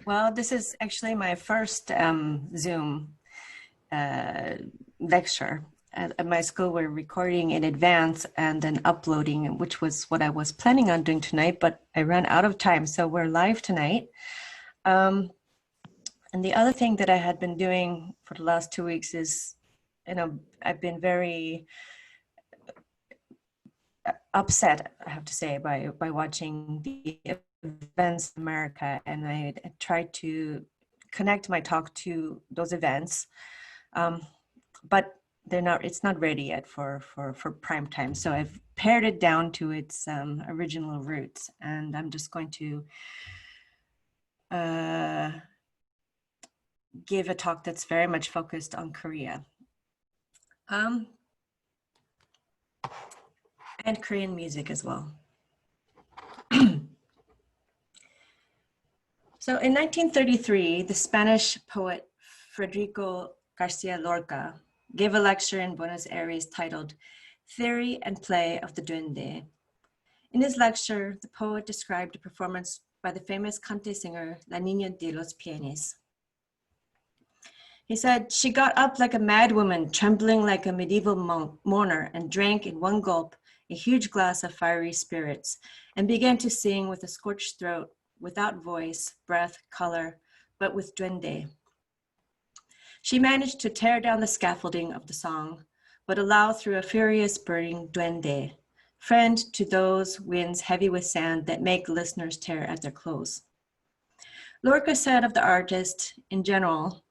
Well, this is actually my first Zoom lecture. At my school, we're recording in advance and then uploading, which was what I was planning on doing tonight, but I ran out of time, so we're live tonight. And the other thing that I had been doing for the last 2 weeks is, I've been very upset, I have to say, by watching the events in America, and I tried to connect my talk to those events, but it's not ready yet for prime time. So I've pared it down to its original roots, and I'm just going to give a talk that's very much focused on Korea. And Korean music as well. So in 1933, the Spanish poet Federico García Lorca gave a lecture in Buenos Aires titled Theory and Play of the Duende. In his lecture, the poet described a performance by the famous cante singer La Niña de Los Peines. He said, "She got up like a mad woman, trembling like a medieval mourner, and drank in one gulp a huge glass of fiery spirits, and began to sing with a scorched throat, without voice, breath, color, but with duende. She managed to tear down the scaffolding of the song, but allow through a furious burning duende, friend to those winds heavy with sand that make listeners tear at their clothes." Lorca said of the artist, in general,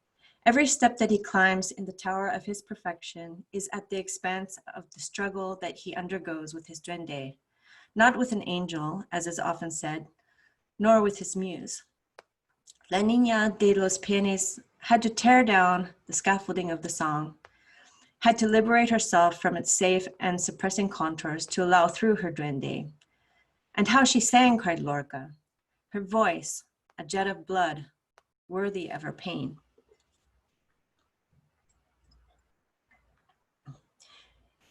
every step that he climbs in the tower of his perfection is at the expense of the struggle that he undergoes with his duende, not with an angel, as is often said, nor with his muse. La Niña de los Peines had to tear down the scaffolding of the song, had to liberate herself from its safe and suppressing contours to allow through her duende. And how she sang, cried Lorca, her voice, a jet of blood, worthy of her pain.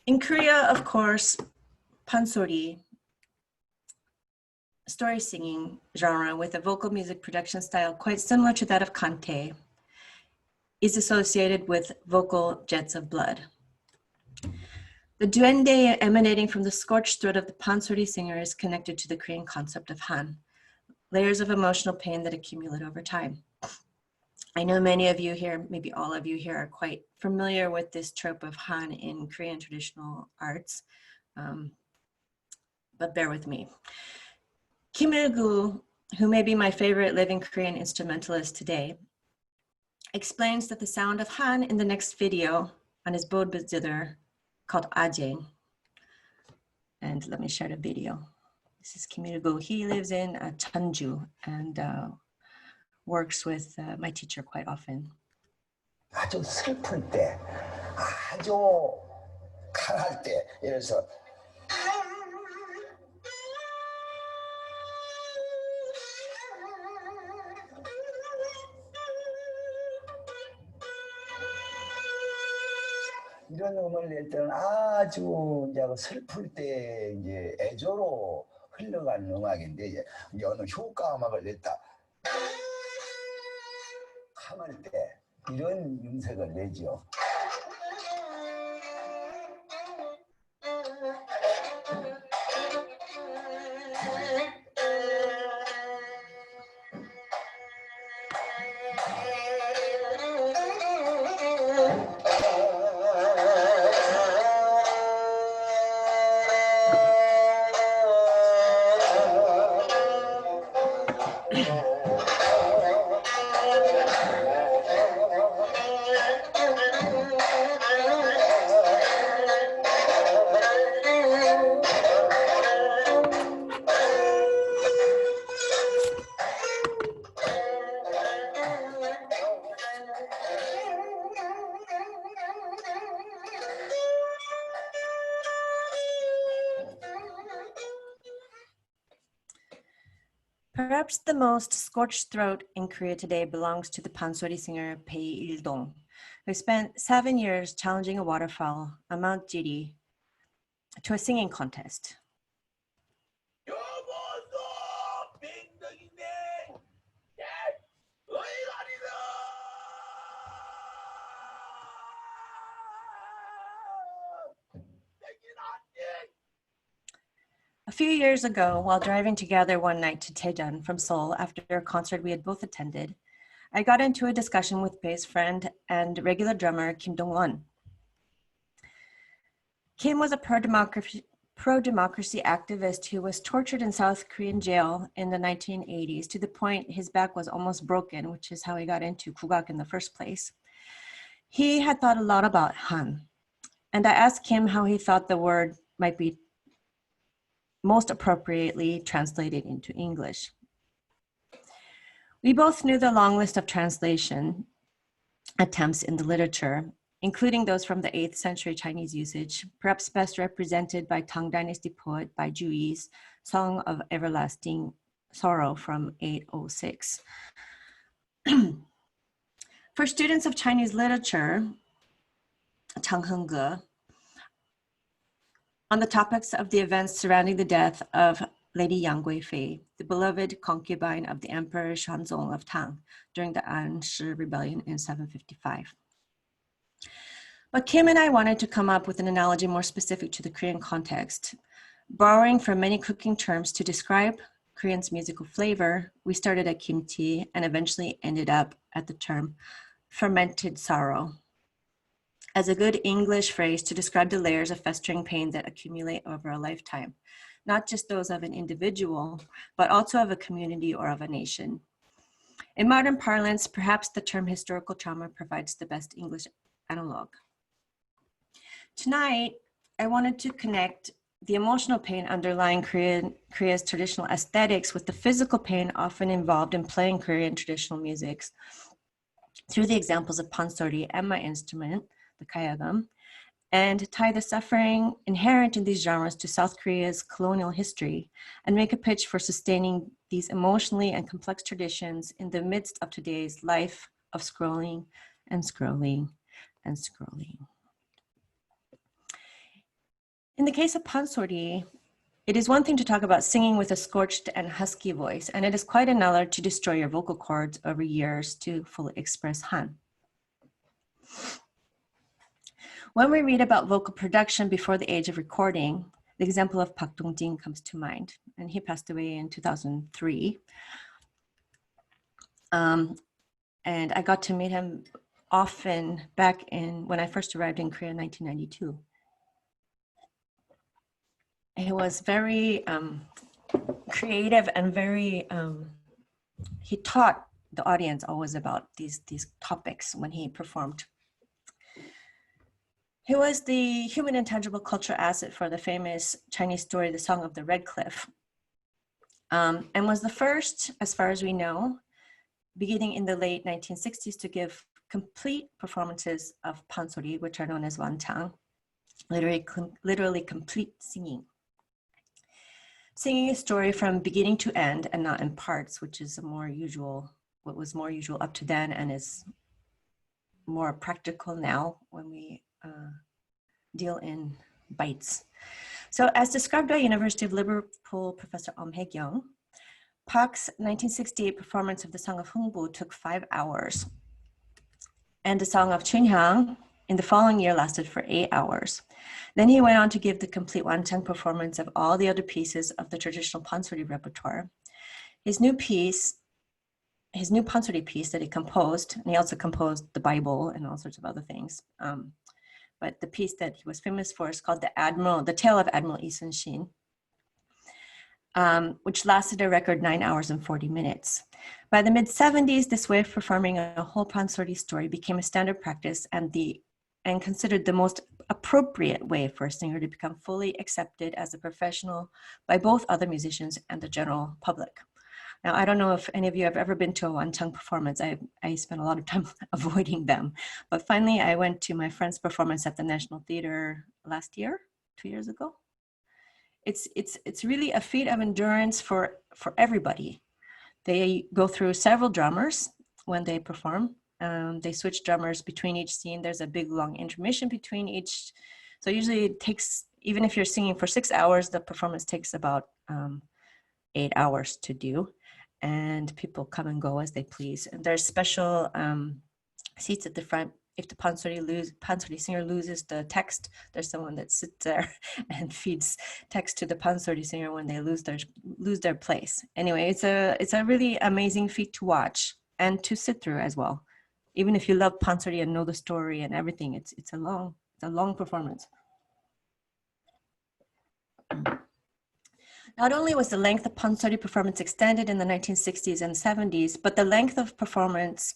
In Korea, of course, pansori, story singing genre with a vocal music production style quite similar to that of cante, is associated with vocal jets of blood. The duende emanating from the scorched throat of the pansori singer is connected to the Korean concept of han, layers of emotional pain that accumulate over time. I know many of you here, maybe all of you here, are quite familiar with this trope of han in Korean traditional arts, but bear with me. Kim Il-gu, who may be my favorite living Korean instrumentalist today, explains that the sound of han in the next video on his bod zither called Ajeng. And let me share the video. This is Kim Il-gu. He lives in Jeonju and works with my teacher quite often. 아주 슬플 때, 아주 강할 때, 예를 들어서 이런 음을 낼 때는 아주 이제 슬플 때 이제 애조로 흘러가는 음악인데 이제 어느 효과 음악을 냈다. 강할 때 이런 음색을 내죠. Perhaps the most scorched throat in Korea today belongs to the pansori singer Bae Il-Dong, who spent 7 years challenging a waterfowl on Mount Jiri to a singing contest. few years ago, while driving together one night to Daejeon from Seoul after a concert we had both attended, I got into a discussion with Bae's friend and regular drummer Kim Dong-won. Kim was a pro-democracy activist who was tortured in South Korean jail in the 1980s to the point his back was almost broken, which is how he got into 국악 in the first place. He had thought a lot about Han, and I asked Kim how he thought the word might be most appropriately translated into English. We both knew the long list of translation attempts in the literature, including those from the 8th century Chinese usage, perhaps best represented by Tang Dynasty poet Bai Juyi's Song of Everlasting Sorrow from 806. For students of Chinese literature, Chang Henge, on the topics of the events surrounding the death of Lady Yang Guifei, the beloved concubine of the Emperor Xuanzong of Tang during the Anshi Rebellion in 755. But Kim and I wanted to come up with an analogy more specific to the Korean context. Borrowing from many cooking terms to describe Korean's musical flavor, we started at kimchi and eventually ended up at the term fermented sorrow as a good English phrase to describe the layers of festering pain that accumulate over a lifetime, not just those of an individual, but also of a community or of a nation. In modern parlance, perhaps the term historical trauma provides the best English analog. Tonight, I wanted to connect the emotional pain underlying Korea's traditional aesthetics with the physical pain often involved in playing Korean traditional musics through the examples of pansori and my instrument, the kayagam, and tie the suffering inherent in these genres to South Korea's colonial history and make a pitch for sustaining these emotionally and complex traditions in the midst of today's life of scrolling and scrolling and scrolling. In the case of pansori, it is one thing to talk about singing with a scorched and husky voice, and it is quite another to destroy your vocal cords over years to fully express Han. When we read about vocal production before the age of recording, the example of Park Dong-jin comes to mind, and he passed away in 2003. And I got to meet him often back when I first arrived in Korea in 1992. He was very creative and very, he taught the audience always about these topics when he performed. He was the human intangible cultural asset for the famous Chinese story, The Song of the Red Cliff, and was the first, as far as we know, beginning in the late 1960s to give complete performances of pansori, which are known as wanchang, literally complete singing. Singing a story from beginning to end and not in parts, which is what was more usual up to then and is more practical now when we deal in bites. So as described by University of Liverpool professor Hae-kyung, Park's 1968 performance of the Song of Heung took 5 hours, and the Song of Chunhyang in the following year lasted for 8 hours. Then he went on to give the complete wanchang performance of all the other pieces of the traditional pansori repertoire. His new pansori piece that he composed, and he also composed the Bible and all sorts of other things. But the piece that he was famous for is called The Tale of Admiral Yi Sun-shin, which lasted a record 9 hours and 40 minutes. By the mid-70s, this way of performing a whole pansori story became a standard practice and considered the most appropriate way for a singer to become fully accepted as a professional by both other musicians and the general public. Now, I don't know if any of you have ever been to a wanchang performance. I spent a lot of time avoiding them. But finally, I went to my friend's performance at the National Theater last year, 2 years ago. It's really a feat of endurance for everybody. They go through several drummers when they perform. They switch drummers between each scene. There's a big long intermission between each. So usually it takes, even if you're singing for 6 hours, the performance takes about 8 hours to do. And people come and go as they please. And there's special seats at the front if the pansori singer loses the text, there's someone that sits there and feeds text to the pansori singer when they lose their place. Anyway, it's a really amazing feat to watch and to sit through as well. Even if you love pansori and know the story and everything, it's a long performance. Not only was the length of pansori performance extended in the 1960s and 70s, but the length of performances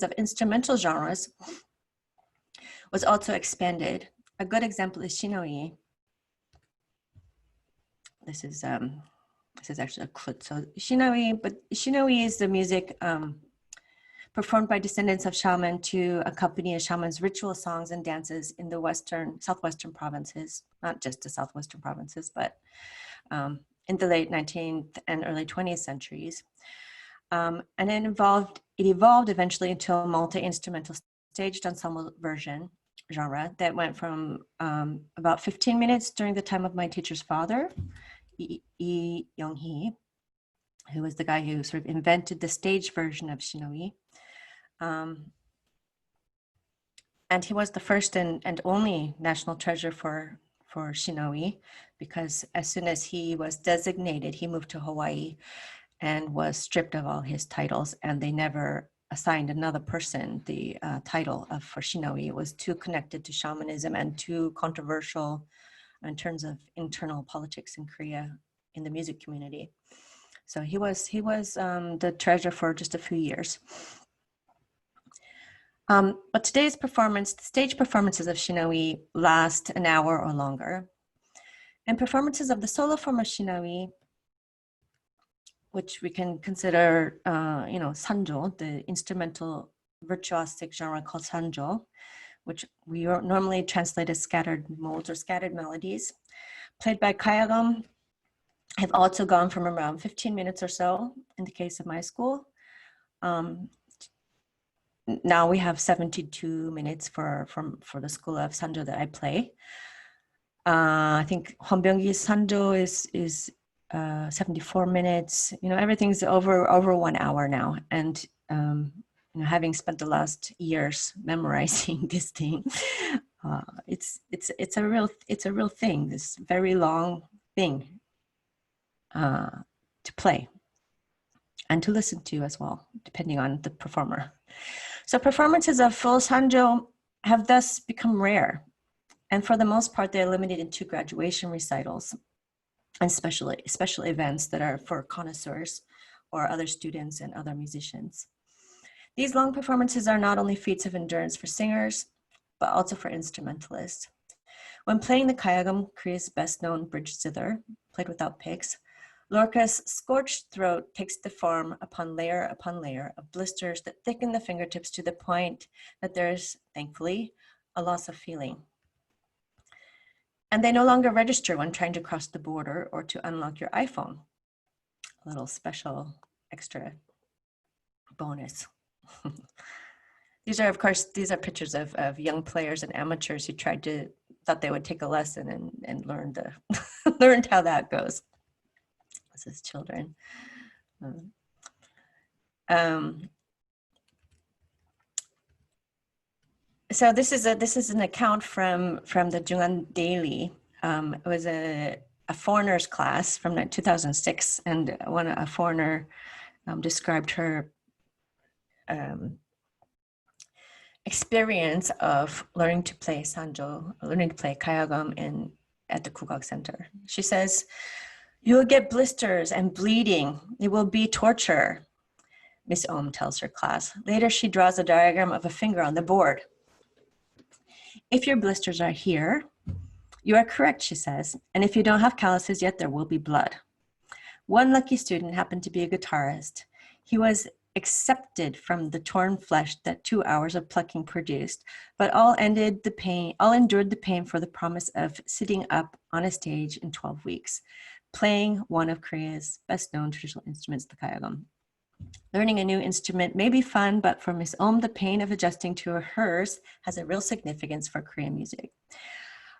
of instrumental genres was also expanded. A good example is shinoi. This is actually a klut. So shinoi is the music performed by descendants of shaman to accompany a shaman's ritual songs and dances in the southwestern provinces, not just the southwestern provinces, but in the late 19th and early 20th centuries. And it evolved eventually into a multi-instrumental staged ensemble genre that went from about 15 minutes during the time of my teacher's father, Young-hee, who was the guy who sort of invented the stage version of shinoi. And he was the first and only national treasure for shinoi, because as soon as he was designated, he moved to Hawaii and was stripped of all his titles, and they never assigned another person the title for shinoi. It was too connected to shamanism and too controversial in terms of internal politics in Korea in the music community. So he was the treasure for just a few years. But today's stage performances of shinoi last an hour or longer. And performances of the solo form of shinoi, which we can consider, sanjo, the instrumental virtuosic genre called sanjo, which we normally translate as scattered modes or scattered melodies, played by kayagum, have also gone from around 15 minutes or so in the case of my school. Now we have 72 minutes for the school of sanjo that I play. I think Hwonbyunggi's sanjo is 74 minutes. Everything's over 1 hour now. And having spent the last years memorizing this thing, it's a real thing. This very long thing to play and to listen to as well, depending on the performer. So performances of full sanjo have thus become rare. And for the most part, they're limited to graduation recitals and special events that are for connoisseurs or other students and other musicians. These long performances are not only feats of endurance for singers, but also for instrumentalists. When playing the kayagum, Korea's best-known bridge zither, played without picks, Lorca's scorched throat takes the form upon layer of blisters that thicken the fingertips to the point that there is, thankfully, a loss of feeling. And they no longer register when trying to cross the border or to unlock your iPhone. A little special extra bonus. These are pictures of young players and amateurs who thought they would take a lesson and learned how that goes. This is children. So this is an account from the Jungan Daily. It was a foreigner's class from 2006, and a foreigner described her experience of learning to play sanjo, learning to play kayagum at the Kugak Center. She says, "You will get blisters and bleeding. It will be torture," Miss Ohm tells her class. Later, she draws a diagram of a finger on the board. "If your blisters are here, you are correct," she says. "And if you don't have calluses yet, there will be blood." One lucky student happened to be a guitarist. He was accepted from the torn flesh that 2 hours of plucking produced, but all endured the pain for the promise of sitting up on a stage in 12 weeks, playing one of Korea's best-known traditional instruments, the kayagum. Learning a new instrument may be fun, but for Miss Ohm, the pain of adjusting to hers has a real significance for Korean music.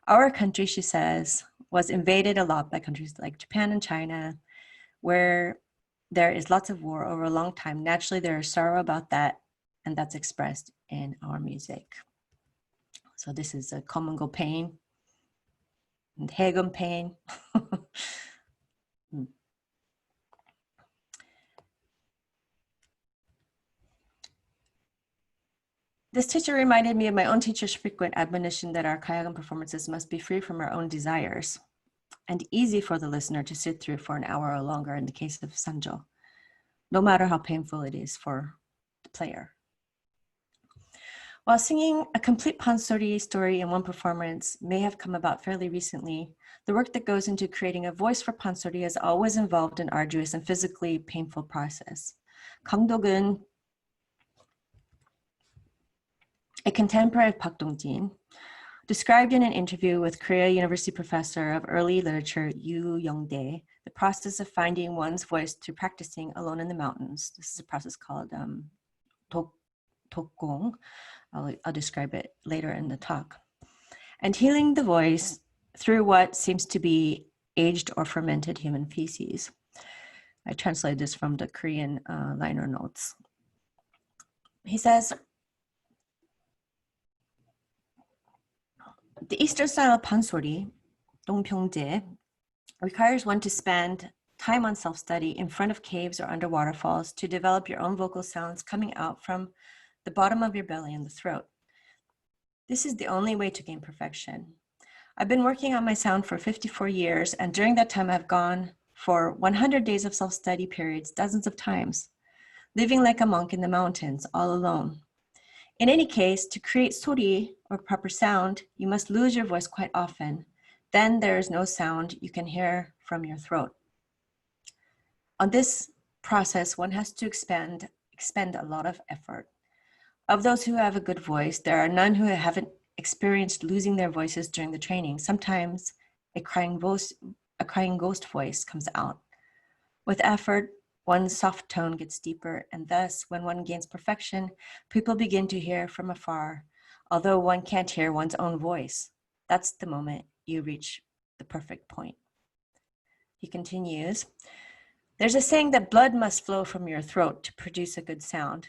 Our country, she says, was invaded a lot by countries like Japan and China, where there is lots of war over a long time. Naturally, there is sorrow about that, and that's expressed in our music. So this is a common pain and heung pain. This teacher reminded me of my own teacher's frequent admonition that our Kayagan performances must be free from our own desires and easy for the listener to sit through for an hour or longer in the case of Sanjo, no matter how painful it is for the player. While singing a complete pansori story in one performance may have come about fairly recently, the work that goes into creating a voice for pansori has always involved an arduous and physically painful process. Kang-dok은, a contemporary of Park Dong-jin, described in an interview with Korea University professor of early literature Yoo Young-dae the process of finding one's voice through practicing alone in the mountains. This is a process called Dokgong. I'll describe it later in the talk. And healing the voice through what seems to be aged or fermented human feces. I translated this from the Korean liner notes. He says, the Eastern style of pansori, Dongpyeongje, requires one to spend time on self-study in front of caves or under waterfalls to develop your own vocal sounds coming out from the bottom of your belly and the throat. This is the only way to gain perfection. I've been working on my sound for 54 years, and during that time I've gone for 100 days of self-study periods dozens of times, living like a monk in the mountains, all alone. In any case, to create sori, or proper sound, you must lose your voice quite often. Then there is no sound you can hear from your throat. On this process, one has to expend a lot of effort. Of those who have a good voice, there are none who haven't experienced losing their voices during the training. Sometimes a crying ghost voice comes out. With effort, one's soft tone gets deeper, and thus, when one gains perfection, people begin to hear from afar, although one can't hear one's own voice. That's the moment you reach the perfect point. He continues, there's a saying that blood must flow from your throat to produce a good sound.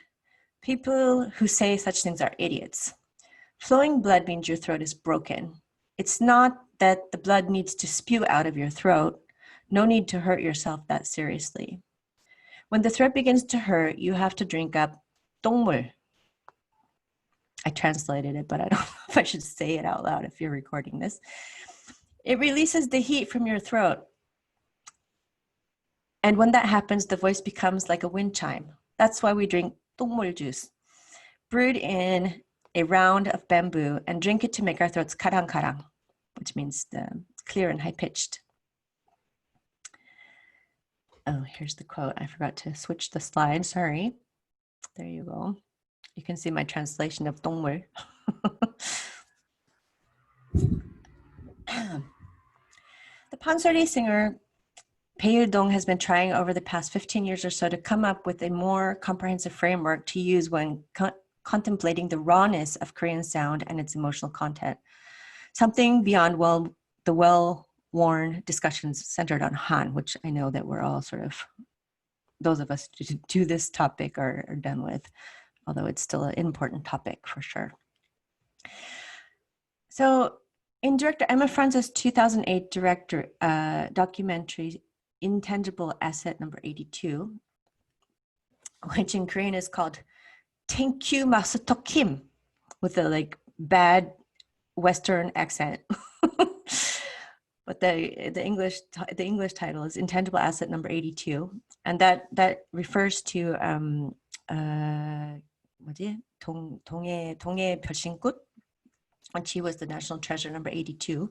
People who say such things are idiots. Flowing blood means your throat is broken. It's not that the blood needs to spew out of your throat. No need to hurt yourself that seriously. When the throat begins to hurt, you have to drink up 똥물. I translated it, but I don't know if I should say it out loud if you're recording this. It releases the heat from your throat. And when that happens, the voice becomes like a wind chime. That's why we drink 똥물 juice, brewed in a round of bamboo, and drink it to make our throats karang-karang, which means clear and high-pitched. Oh, here's the quote. I forgot to switch the slide, sorry. There you go. You can see my translation of 똥물. The pansori singer Bae Il-Dong has been trying over the past 15 years or so to come up with a more comprehensive framework to use when contemplating the rawness of Korean sound and its emotional content. Something beyond the well-worn discussions centered on Han, which I know that we're all sort of, those of us who do this topic are done with, although it's still an important topic for sure. So in director Emma Franz's 2008 documentary, Intangible Asset number 82, which in Korean is called Thank You Master Kim, with a bad Western accent. But the English title is Intangible Asset number 82, and that refers to 동해 별신꽃, when she was the national treasure number 82-1.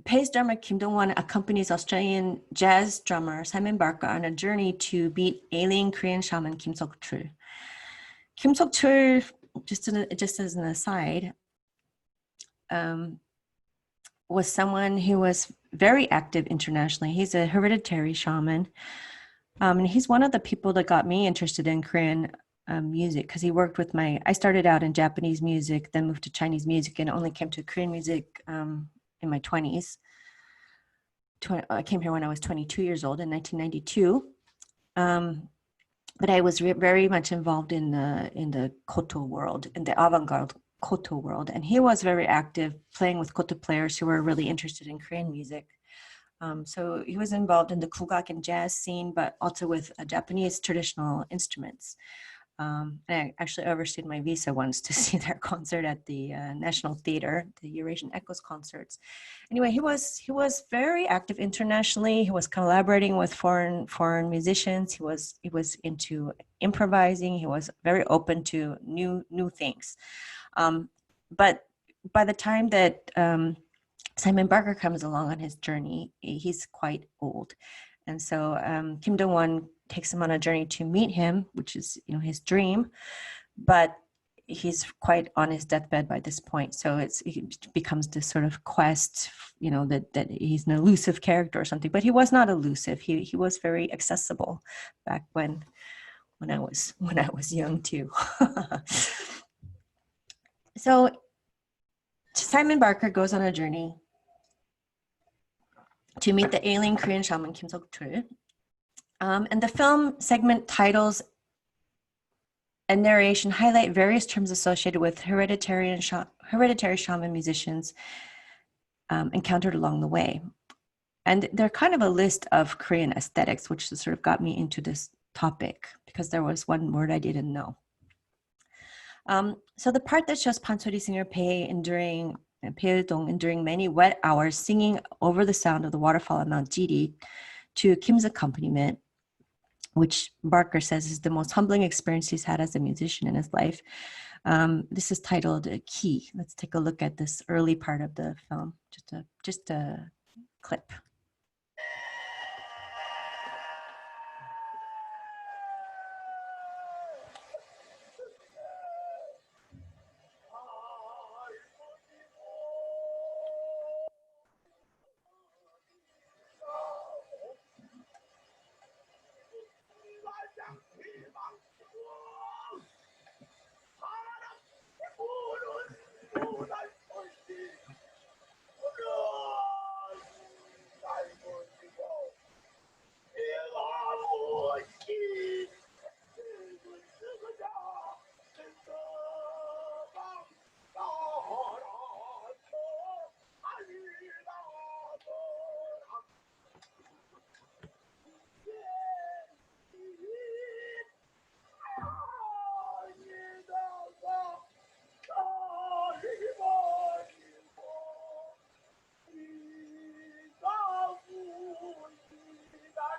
Bae's drummer Kim Dong-won accompanies Australian jazz drummer Simon Barker on a journey to meet alien Korean shaman Kim Sok-chul. Kim Sok-chul, just as an aside, was someone who was very active internationally. He's a hereditary shaman, and he's one of the people that got me interested in Korean music, because he worked with I started out in Japanese music, then moved to Chinese music, and only came to Korean music in my 20s. I came here when I was 22 years old in 1992. But I was very much involved in the koto world, in the avant-garde koto world. And he was very active playing with koto players who were really interested in Korean music. So he was involved in the kugak and jazz scene, but also with Japanese traditional instruments. And I actually overstayed my visa once to see their concert at the National Theater, the Eurasian Echoes concerts. Anyway, he was very active internationally. He was collaborating with foreign musicians. He was into improvising. He was very open to new things. But by the time that Simon Barker comes along on his journey, he's quite old, and so Kim Dong-won takes him on a journey to meet him, which is his dream, but he's quite on his deathbed by this point. So it becomes this sort of quest, that he's an elusive character or something. But he was not elusive. He was very accessible back when I was young too. So Simon Barker goes on a journey to meet the ailing Korean shaman Kim Seok-chul. And the film segment titles and narration highlight various terms associated with hereditary shaman musicians encountered along the way. And they're kind of a list of Korean aesthetics, which sort of got me into this topic because there was one word I didn't know. So the part that shows pansori singer Bae Il-Dong enduring many wet hours singing over the sound of the waterfall on Mount Jiri to Kim's accompaniment, which Barker says is the most humbling experience he's had as a musician in his life. This is titled Key. Let's take a look at this early part of the film, just a clip.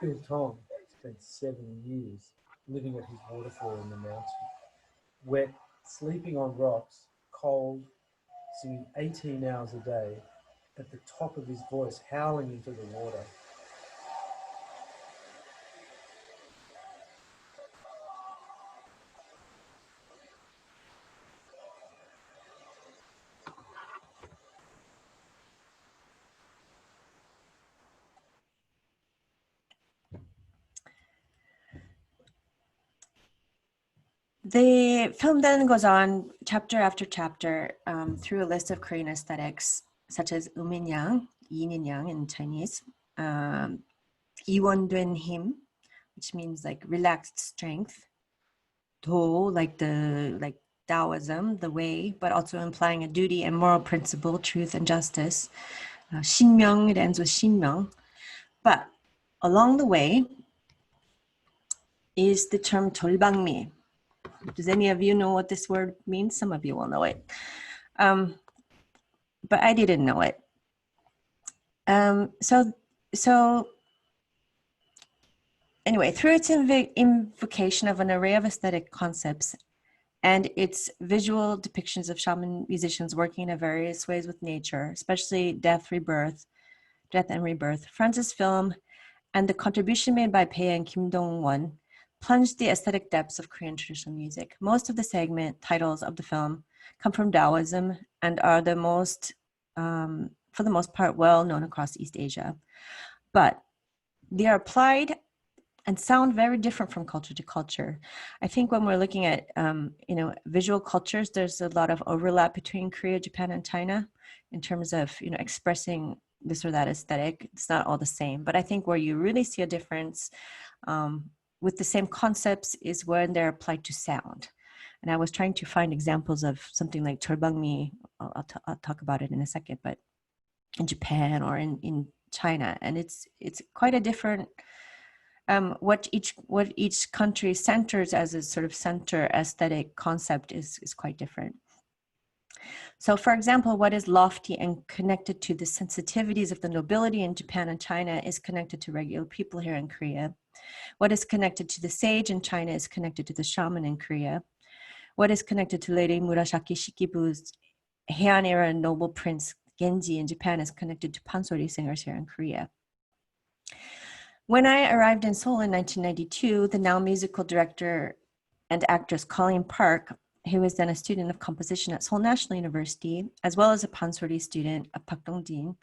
Il-Dong spent 7 years living at his waterfall in the mountain, wet, sleeping on rocks, cold, singing 18 hours a day, at the top of his voice, howling into the water. The film then goes on chapter after chapter through a list of Korean aesthetics, such as Yang, yin and yang in Chinese, 이원된 힘, which means like relaxed strength, Do, like Taoism, the way, but also implying a duty and moral principle, truth and justice. 신명, it ends with 신명. But along the way is the term jolbangmi. Does any of you know what this word means? Some of you will know it. But I didn't know it. So anyway, through its invocation of an array of aesthetic concepts and its visual depictions of shaman musicians working in various ways with nature, especially death and rebirth, France's film and the contribution made by Bae and Kim Dong-won plunged the aesthetic depths of Korean traditional music. Most of the segment titles of the film come from Daoism and are for the most part, well known across East Asia. But they are applied and sound very different from culture to culture. I think when we're looking at visual cultures, there's a lot of overlap between Korea, Japan, and China in terms of expressing this or that aesthetic. It's not all the same. But I think where you really see a difference with the same concepts is when they're applied to sound. And I was trying to find examples of something like jolbangmi. I'll talk about it in a second, but in Japan or in China, and it's quite a different. What each country centers as a sort of center aesthetic concept is quite different. So, for example, what is lofty and connected to the sensitivities of the nobility in Japan and China is connected to regular people here in Korea. What is connected to the sage in China is connected to the shaman in Korea. What is connected to Lady Murasaki Shikibu's Heian era noble prince Genji in Japan is connected to pansori singers here in Korea. When I arrived in Seoul in 1992, the now musical director and actress Colleen Park, who was then a student of composition at Seoul National University, as well as a pansori student of Pak Dong-jin,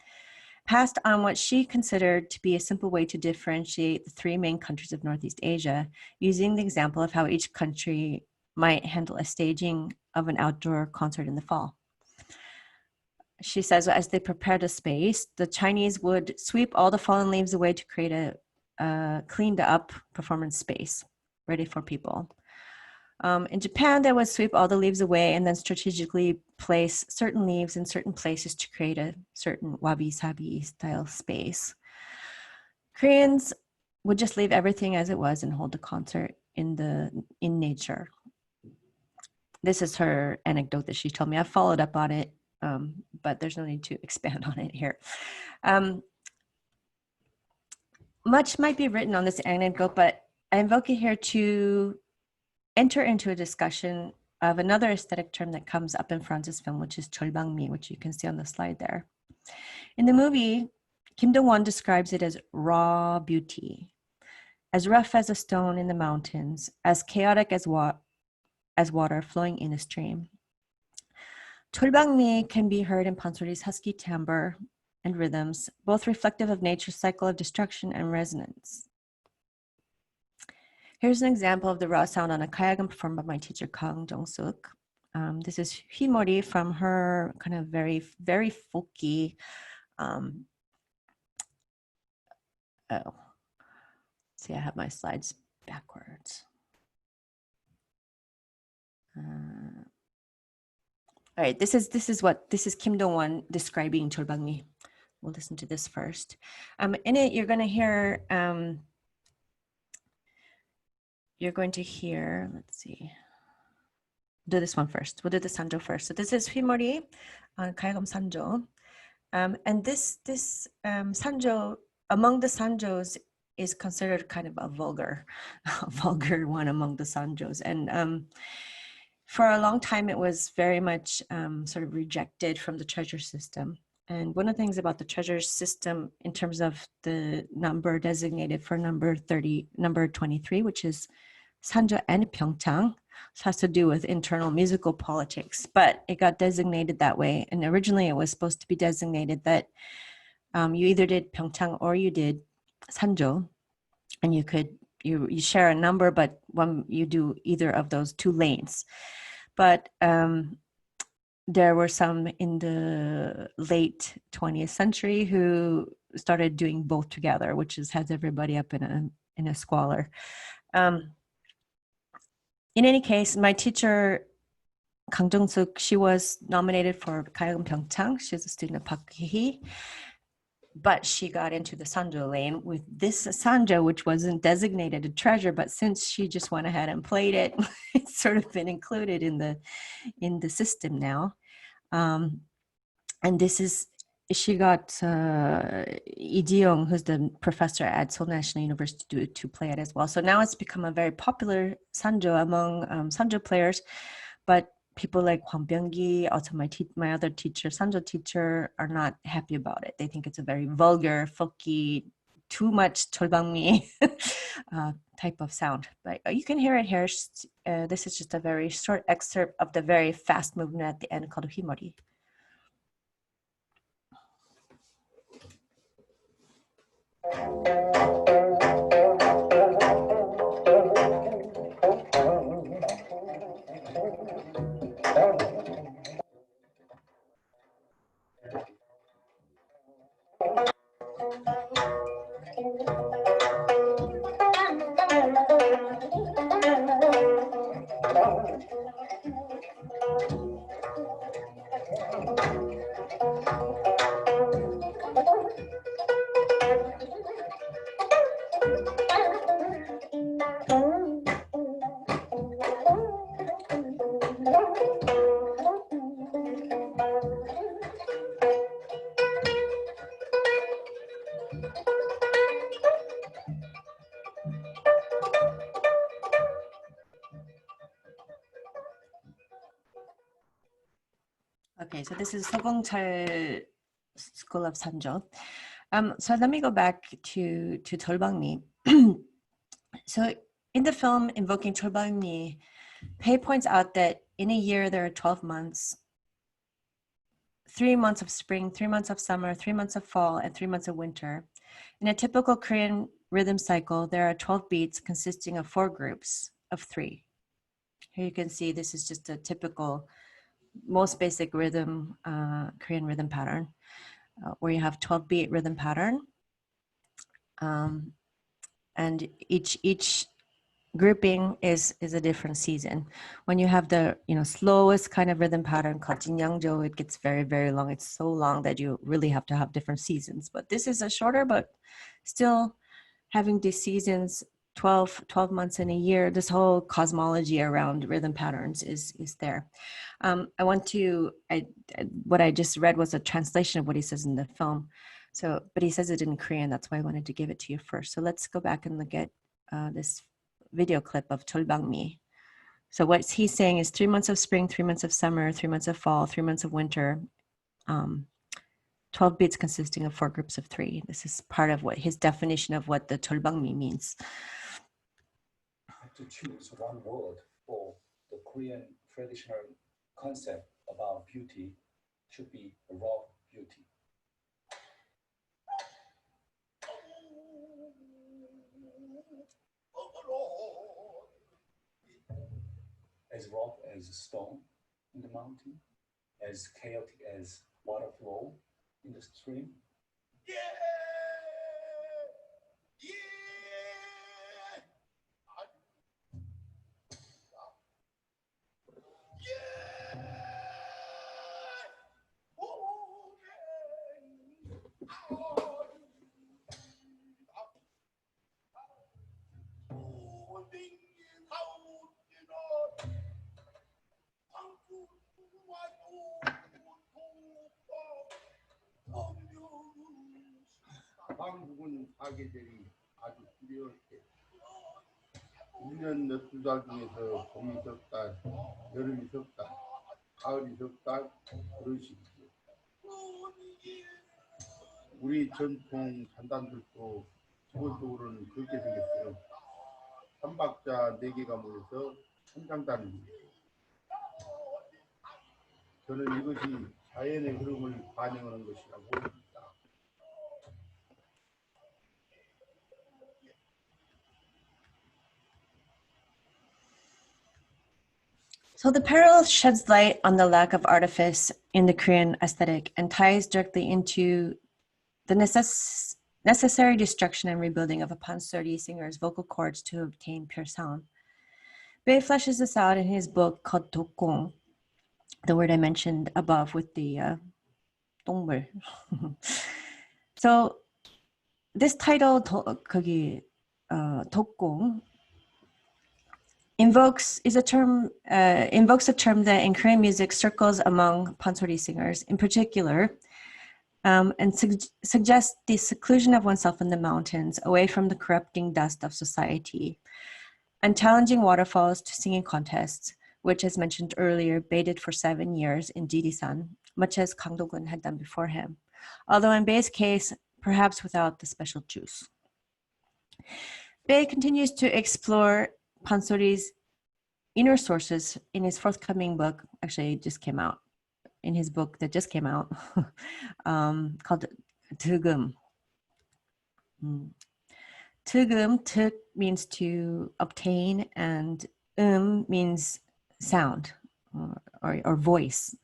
passed on what she considered to be a simple way to differentiate the three main countries of Northeast Asia, using the example of how each country might handle a staging of an outdoor concert in the fall. She says, as they prepared a space, the Chinese would sweep all the fallen leaves away to create a cleaned up performance space ready for people. In Japan, they would sweep all the leaves away and then strategically place certain leaves in certain places to create a certain wabi-sabi style space. Koreans would just leave everything as it was and hold the concert in nature. This is her anecdote that she told me. I followed up on it, but there's no need to expand on it here. Much might be written on this anecdote, but I invoke it here to enter into a discussion of another aesthetic term that comes up in Franz's film, which is jolbangmi, which you can see on the slide there. In the movie, Kim Dong-won describes it as raw beauty, as rough as a stone in the mountains, as chaotic as water flowing in a stream. Jolbangmi can be heard in pansori's husky timbre and rhythms, both reflective of nature's cycle of destruction and resonance. Here's an example of the raw sound on a kayagam performed by my teacher, Kang Jong-suk. This is Himori from her kind of very, very folky, see, I have my slides backwards. All right, this is Kim Dong-won describing jolbangmi. We'll listen to this first. In it, you're going to hear, let's see, do this one first. We'll do the sanjo first. So this is Himori on Kayagam Sanjo. And this sanjo, among the sanjos, is considered kind of a vulgar one among the sanjos. And for a long time, it was very much sort of rejected from the treasure system. And one of the things about the treasure system in terms of the number designated for number 23, which is Sanjo and Pyeongchang, has to do with internal musical politics, but it got designated that way. And originally it was supposed to be designated that you either did Pyeongchang or you did Sanjo, and you share a number, but when you do either of those two lanes. But there were some in the late 20th century who started doing both together, which has everybody up in a squalor. In any case, my teacher, Kang Jong-suk, she was nominated for Kayagam Pyeongchang. She's a student of Park Hee, but she got into the sanjo lane with this sanjo, which wasn't designated a treasure, but since she just went ahead and played it, it's sort of been included in the system now. And this is, she got Lee Ji-young, who's the professor at Seoul National University, to play it as well. So now it's become a very popular sanjo among sanjo players, but people like Hwang Byung-gi, also my other teacher, sanjo teacher, are not happy about it. They think it's a very vulgar, folky, too much jolbangmi type of sound. But you can hear it here. This is just a very short excerpt of the very fast movement at the end called Himori. Okay, so this is Sogongchal School of Sanjo. So let me go back to jolbangmi. So in the film Invoking Jolbangmi, Pei points out that in a year there are 12 months, 3 months of spring, 3 months of summer, 3 months of fall, and 3 months of winter. In a typical Korean rhythm cycle, there are 12 beats consisting of 4 groups of 3. Here you can see this is just a typical, most basic rhythm, Korean rhythm pattern, where you have 12 beat rhythm pattern. And each grouping is a different season. When you have the slowest kind of rhythm pattern called Jinnyangjo, it gets very, very long. It's so long that you really have to have different seasons. But this is a shorter, but still having these seasons, 12 months in a year, this whole cosmology around rhythm patterns is there. What I just read was a translation of what he says in the film. So, but he says it in Korean. That's why I wanted to give it to you first. So let's go back and look at this video clip of jolbangmi. So what he's saying is 3 months of spring, 3 months of summer, 3 months of fall, 3 months of winter, 12 beats consisting of 4 groups of 3. This is part of what his definition of what the jolbangmi means. To choose one word for the Korean traditional concept about beauty should be raw beauty. As rough as stone in the mountain, as chaotic as water flow in the stream. 한국은 사계절이 아주 두려울 때 1년 12달 중에서 봄이 석 달, 여름이 석 달, 가을이 석 달, 그런 식이죠. 우리 전통 잔단들도 기본적으로는 그렇게 생겼어요. 3박자 4개가 모여서 천장단을 이루죠. 저는 이것이 자연의 흐름을 반영하는 것이라고 봅니다. So the parallel sheds light on the lack of artifice in the Korean aesthetic and ties directly into the necessary destruction and rebuilding of a pansori singer's vocal cords to obtain pure sound. Bae fleshes this out in his book called Dokgung, the word I mentioned above with the 동물. So this title, Dokgung, invokes a term that in Korean music circles among pansori singers in particular, and suggests the seclusion of oneself in the mountains, away from the corrupting dust of society, and challenging waterfalls to singing contests, which, as mentioned earlier, baited for 7 years in Jirisan, much as Kang Do-gun had done before him, although in Bae's case, perhaps without the special juice. Bae continues to explore pansori's inner sources in his forthcoming book, actually it just came out, in his book that just came out, called Tugum. Tugum, tuk means to obtain, and means sound or voice,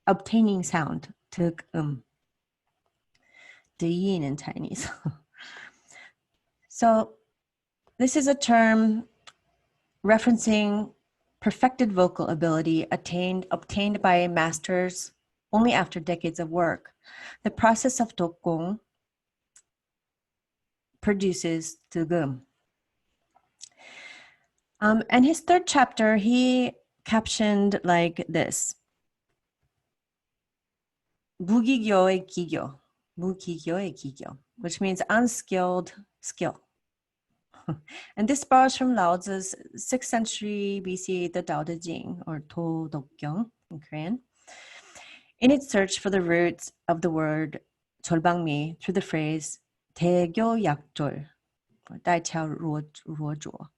obtaining sound, tuk the yin in Chinese. So this is a term referencing perfected vocal ability obtained by masters only after decades of work. The process of dokgung produces tugum. And his third chapter, he captioned like this: 무기교의 기교, 무기교의 기교, which means unskilled skill. And this borrows from Lao Tzu's 6th century BC, the Tao Te Ching, or Do Dok Kyung in Korean, in its search for the roots of the word jolbangmi through the phrase 대교 약졸, or 代桥弱浊.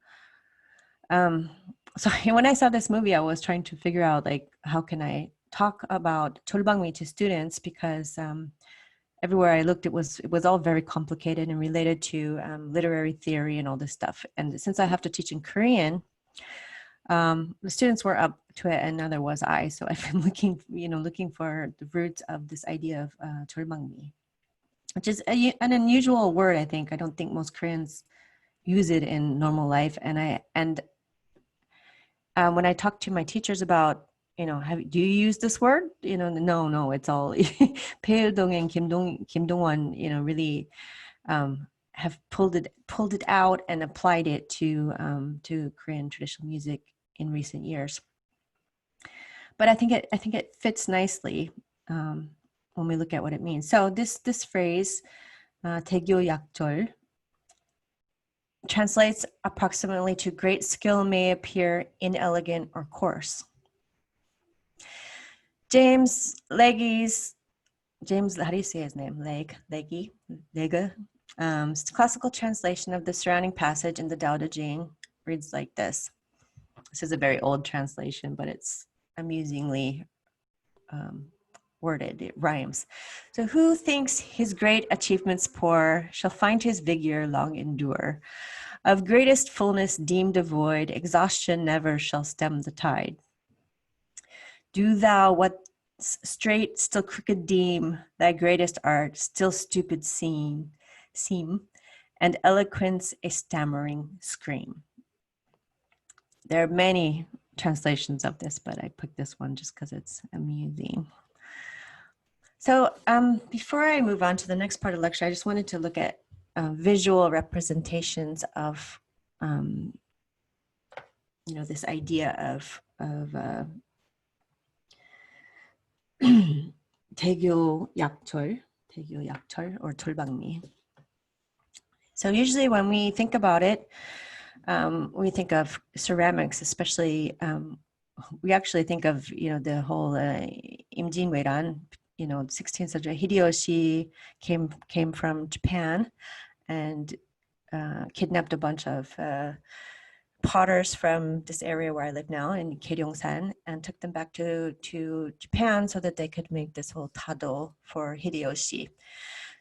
So when I saw this movie, I was trying to figure out, like, how can I talk about jolbangmi to students, because everywhere I looked, it was all very complicated and related to literary theory and all this stuff. And since I have to teach in Korean, the students were up to it, and neither was I. So I've been looking for the roots of this idea of jolbangmi, which is an unusual word. I think I don't think most Koreans use it in normal life. And when I talk to my teachers about, do you use this word? No, it's all Bae Il-Dong and Kim Dong-won, really have pulled it out and applied it to Korean traditional music in recent years. But I think it fits nicely when we look at what it means. So this phrase, 대교 약졸, translates approximately to great skill may appear inelegant or coarse. James, how do you say his name? Legge, classical translation of the surrounding passage in the Tao Te Ching reads like this. This is a very old translation, but it's amusingly worded. It rhymes. So, who thinks his great achievements poor shall find his vigor long endure. Of greatest fullness deemed devoid, exhaustion never shall stem the tide. Do thou what straight still crooked deem, thy greatest art still stupid seem, and eloquence a stammering scream. There are many translations of this, but I picked this one just because it's amusing. So before I move on to the next part of the lecture, I just wanted to look at visual representations of, this idea of 대교 약졸 or jolbangmi. So usually when we think about it, we think of ceramics, especially. We actually think of the whole 임진왜란. 16th century Hideyoshi came from Japan and kidnapped a bunch of potters from this area where I live now in Keryongsan and took them back to Japan so that they could make this whole tado for Hideyoshi.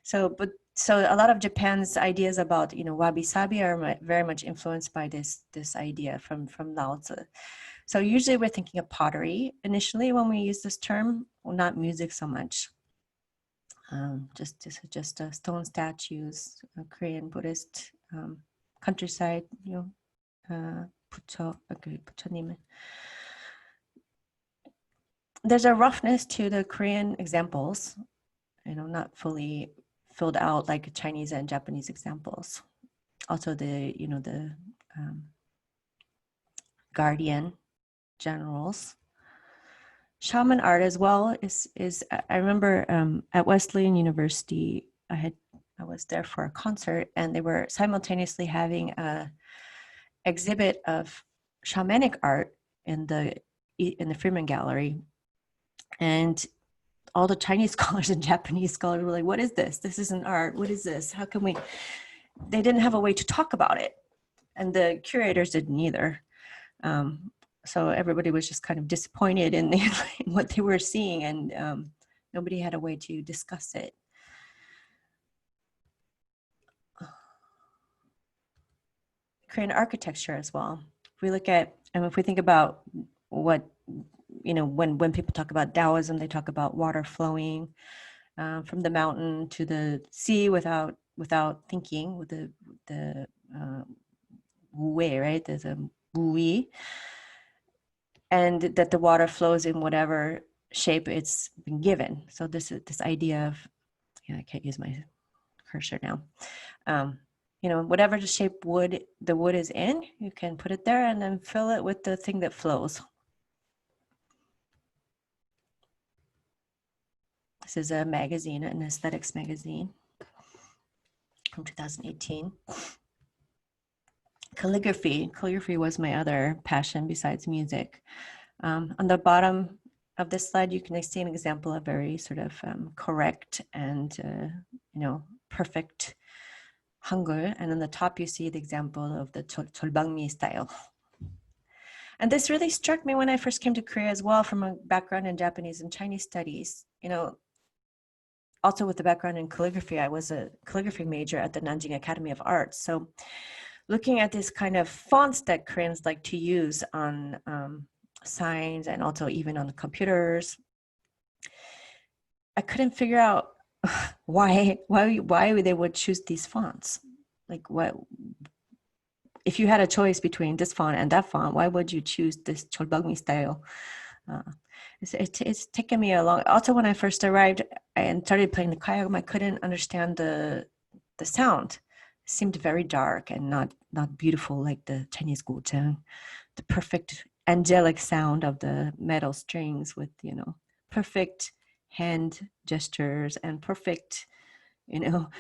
So a lot of Japan's ideas about wabi-sabi are very much influenced by this idea from Lao Tzu. So usually we're thinking of pottery initially when we use this term, well, not music so much. Just stone statues, Korean Buddhist countryside, 부처님. There's a roughness to the Korean examples, not fully filled out like Chinese and Japanese examples. Also the guardian generals. Shaman art as well is I remember at Wesleyan University I was there for a concert and they were simultaneously having a exhibit of shamanic art in the Freeman Gallery, and all the Chinese scholars and Japanese scholars were like, what is this? This isn't art. What is this? How can we? They didn't have a way to talk about it, and the curators didn't either. So everybody was just kind of disappointed in what they were seeing, and nobody had a way to discuss it. Korean architecture as well. If we look at, and if we think about what, when people talk about Daoism, they talk about water flowing from the mountain to the sea without thinking, with the wu-wei, right? There's a wu-wei. And that the water flows in whatever shape it's been given. So this idea of, I can't use my cursor now. Whatever the shape the wood is in, you can put it there and then fill it with the thing that flows. This is a magazine, an aesthetics magazine from 2018. Calligraphy. Calligraphy was my other passion besides music. On the bottom of this slide, you can see an example of very sort of correct and perfect Hangul, and on the top you see the example of the jolbangmi style. And this really struck me when I first came to Korea as well, from a background in Japanese and Chinese studies. Also with the background in calligraphy, I was a calligraphy major at the Nanjing Academy of Arts. So looking at this kind of fonts that Koreans like to use on signs and also even on the computers, I couldn't figure out why they would choose these fonts. Like, what if you had a choice between this font and that font, why would you choose this jolbangmi style? It's taken me a long. Also, when I first arrived and started playing the kayagum, I couldn't understand the sound. It seemed very dark and not beautiful like the Chinese guzheng, the perfect angelic sound of the metal strings with perfect hand gestures and perfect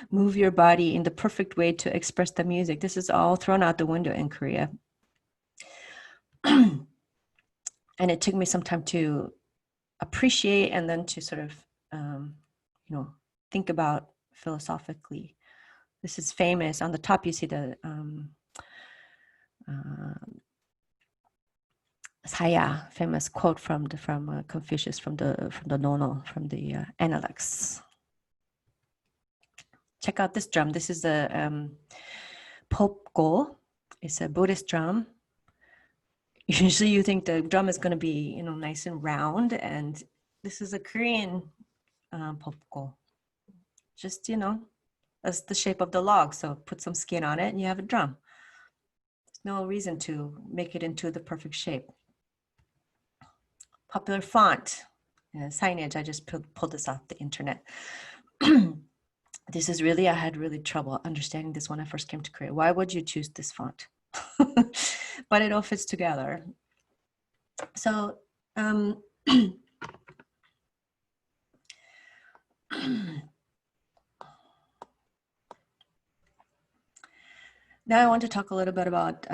move your body in the perfect way to express the music. This is all thrown out the window in Korea. And it took me some time to appreciate and then to sort of think about philosophically. This is famous. On the top you see the Saya, famous quote from Confucius, from the Nono, from the Analects. Check out this drum. This is a popgo. It's a Buddhist drum. Usually you think the drum is going to be nice and round, and this is a Korean popgo. Just that's the shape of the log. So put some skin on it and you have a drum. There's no reason to make it into the perfect shape. Popular font, signage. I just pulled this off the internet. This is really, I had really trouble understanding this when I first came to Korea. Why would you choose this font? But it all fits together. So now I want to talk a little bit about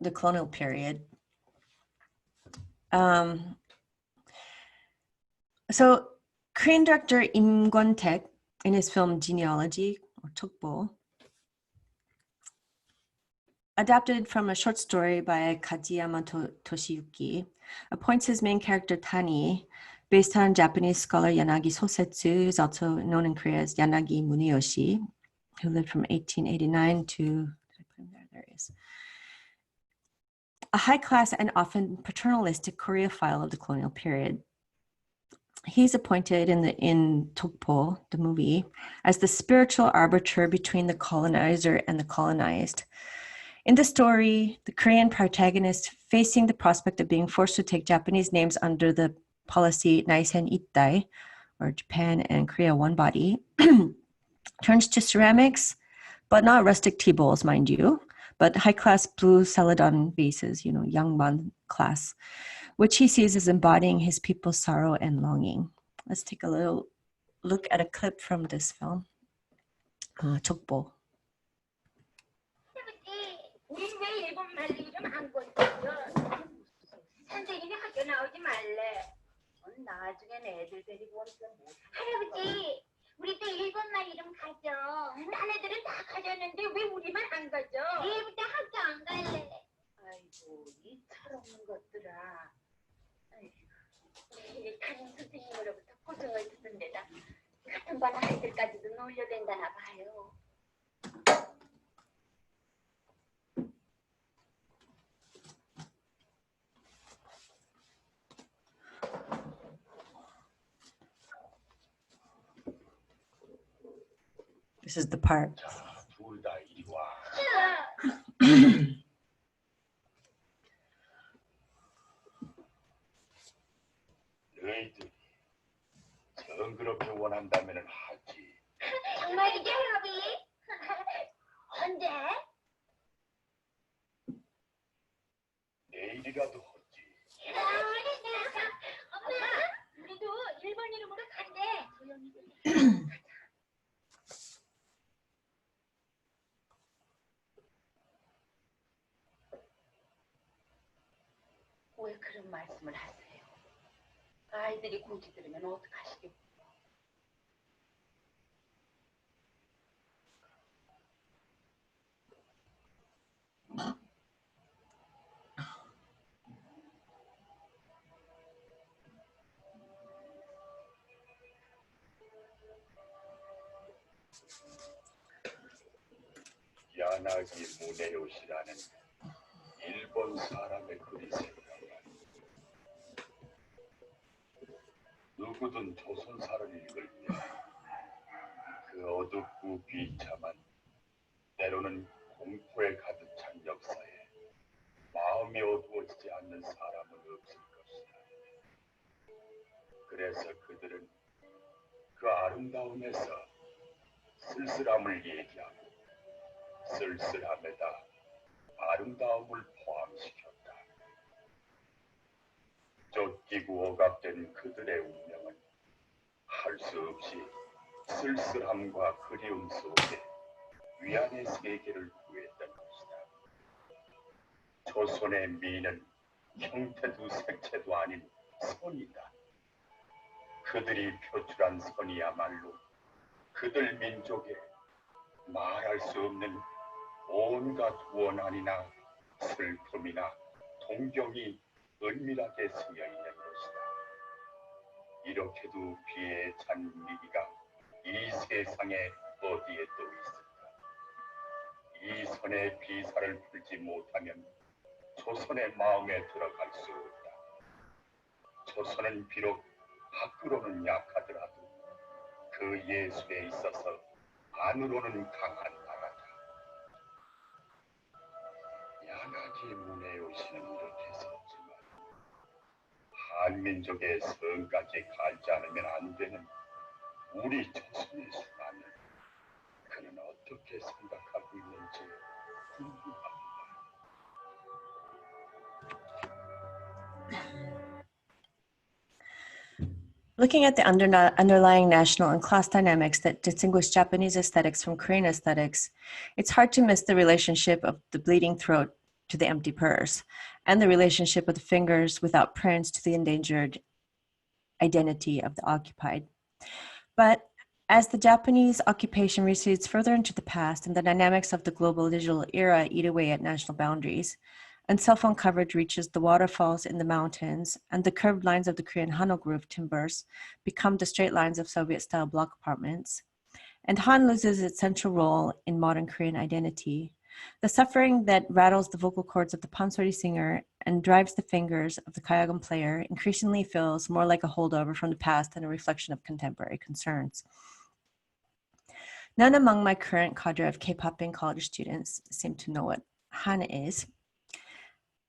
the colonial period. So Korean director Im Kwon-taek, in his film Genealogy, or Tukbo, adapted from a short story by Kajiyama Toshiyuki, appoints his main character Tani, based on Japanese scholar Yanagi Sosetsu, who's also known in Korea as Yanagi Muniyoshi, who lived from 1889 to, there he is, a high-class and often paternalistic Koreophile of the colonial period. He's appointed in Tokpo, the movie, as the spiritual arbiter between the colonizer and the colonized. In the story, the Korean protagonist, facing the prospect of being forced to take Japanese names under the policy Naisen Ittai, or Japan and Korea one body, turns to ceramics, but not rustic tea bowls, mind you, but high-class blue celadon vases, Yangban class, which he sees as embodying his people's sorrow and longing. Let's take a little look at a clip from this film, Tukbo. 우리 때 일본말 이름 가져. 딴 애들은 다 가졌는데 왜 우리만 안 가져? 내일부터 학교 안 갈래. 아이고, 이 철없는 것들아. 아이고, 매일 담임 선생님으로부터 고생을 듣는 데다 같은 반 아이들까지도 놀려댄다나 봐요. This is the part. 너희들이 정그렇게 원한다면 하지. 정말이지, 할아버지? 언제? 내일이라도 하지. 엄마, 우리도 일본 왜 그런 말씀을 하세요? 아이들이 고지 들으면 어떡하시겠어요? 야나기 무네요시라는 일본 사람의 글이 생각나. 누구든 조선사를 읽을 때 그 어둡고 비참한 때로는 공포에 가득 찬 역사에 마음이 어두워지지 않는 사람은 없을 것이다. 그래서 그들은 그 아름다움에서 쓸쓸함을 얘기하고 쓸쓸함에다 아름다움을 포함시켰다. 쫓기고 억압된 그들의 운명은 할 수 없이 쓸쓸함과 그리움 속에 위안의 세계를 구했던 것이다. 조선의 미는 형태도 색채도 아닌 선이다. 그들이 표출한 선이야말로 그들 민족의 말할 수 없는 온갖 원한이나 슬픔이나 동경이 은밀하게 스며 있는 것이다. 이렇게도 비에 찬 미기가 이 세상에 어디에 또 있을까? 이 선의 비사를 풀지 못하면 조선의 마음에 들어갈 수 없다. 조선은 비록 밖으로는 약하더라도 그 예술에 있어서 안으로는 강한 나라다. 야나기 무네요시는 이렇게 썼지만 한민족의 성까지 갈지 않으면 안 되는 우리 조선의 순환을 그는 어떻게 생각하고 있는지 궁금합니다. Looking at the underlying national and class dynamics that distinguish Japanese aesthetics from Korean aesthetics, it's hard to miss the relationship of the bleeding throat to the empty purse, and the relationship of the fingers without prints to the endangered identity of the occupied. But as the Japanese occupation recedes further into the past and the dynamics of the global digital era eat away at national boundaries, and cell phone coverage reaches the waterfalls in the mountains, and the curved lines of the Korean Hanok roof timbers become the straight lines of Soviet-style block apartments, and Han loses its central role in modern Korean identity, the suffering that rattles the vocal cords of the pansori singer and drives the fingers of the kayagum player increasingly feels more like a holdover from the past than a reflection of contemporary concerns. None among my current cadre of K-popping college students seem to know what Han is.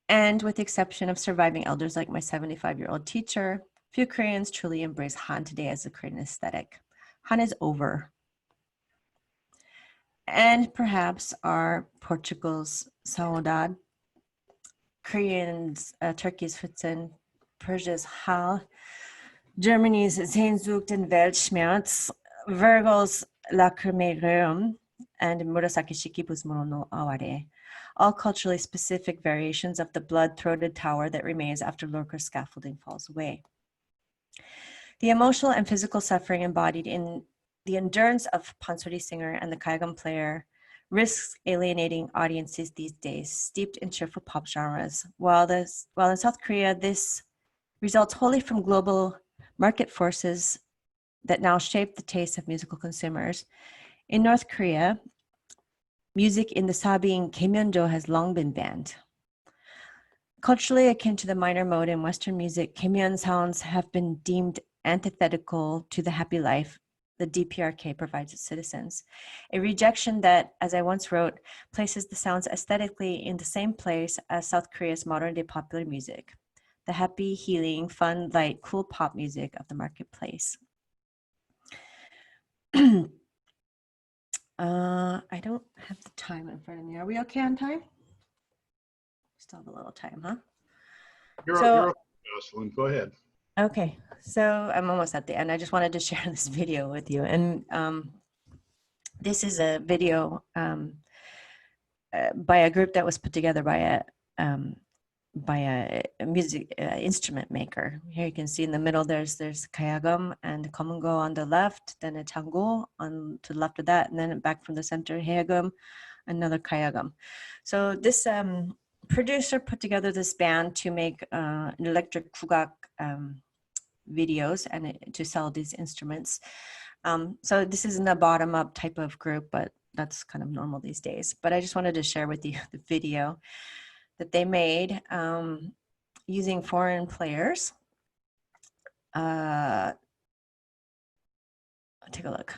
And with the exception of surviving elders like my 75-year-old teacher, few Koreans truly embrace Han today as a Korean aesthetic. Han is over. And perhaps our Portugal's Saudade, Koreans, Turkey's Futzen, Persia's Hal, Germany's Sehnsucht und Weltschmerz, Virgil's Lacrimae, and Murasaki Shikibu's Mono no Aware, all culturally specific variations of the blood-throated tower that remains after Lorca's scaffolding falls away. The emotional and physical suffering embodied in the endurance of pansori singer and the kayagum player risks alienating audiences these days, steeped in cheerful pop genres, while in South Korea, this results wholly from global market forces that now shape the tastes of musical consumers. In North Korea, music in the Sabin Kaemyeonjo has long been banned. Culturally akin to the minor mode in Western music, Kaemyeon sounds have been deemed antithetical to the happy life the DPRK provides its citizens. A rejection that, as I once wrote, places the sounds aesthetically in the same place as South Korea's modern-day popular music, the happy, healing, fun, light, cool pop music of the marketplace. I don't have the time in front of me. Are we okay on time? Still have a little time, huh? You're okay, Jocelyn. Go ahead. Okay, so I'm almost at the end. I just wanted to share this video with you. And this is a video by a group that was put together by a by a music instrument maker. Here you can see in the middle there's kayagum and komungo on the left, then a chango on to the left of that, and then back from the center heagum, another kayagum. So this producer put together this band to make an electric kugak videos and to sell these instruments. So this isn't a bottom-up type of group, but that's kind of normal these days. But I just wanted to share with you the video that they made using foreign players. Take a look.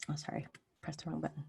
Oh, sorry, pressed the wrong button.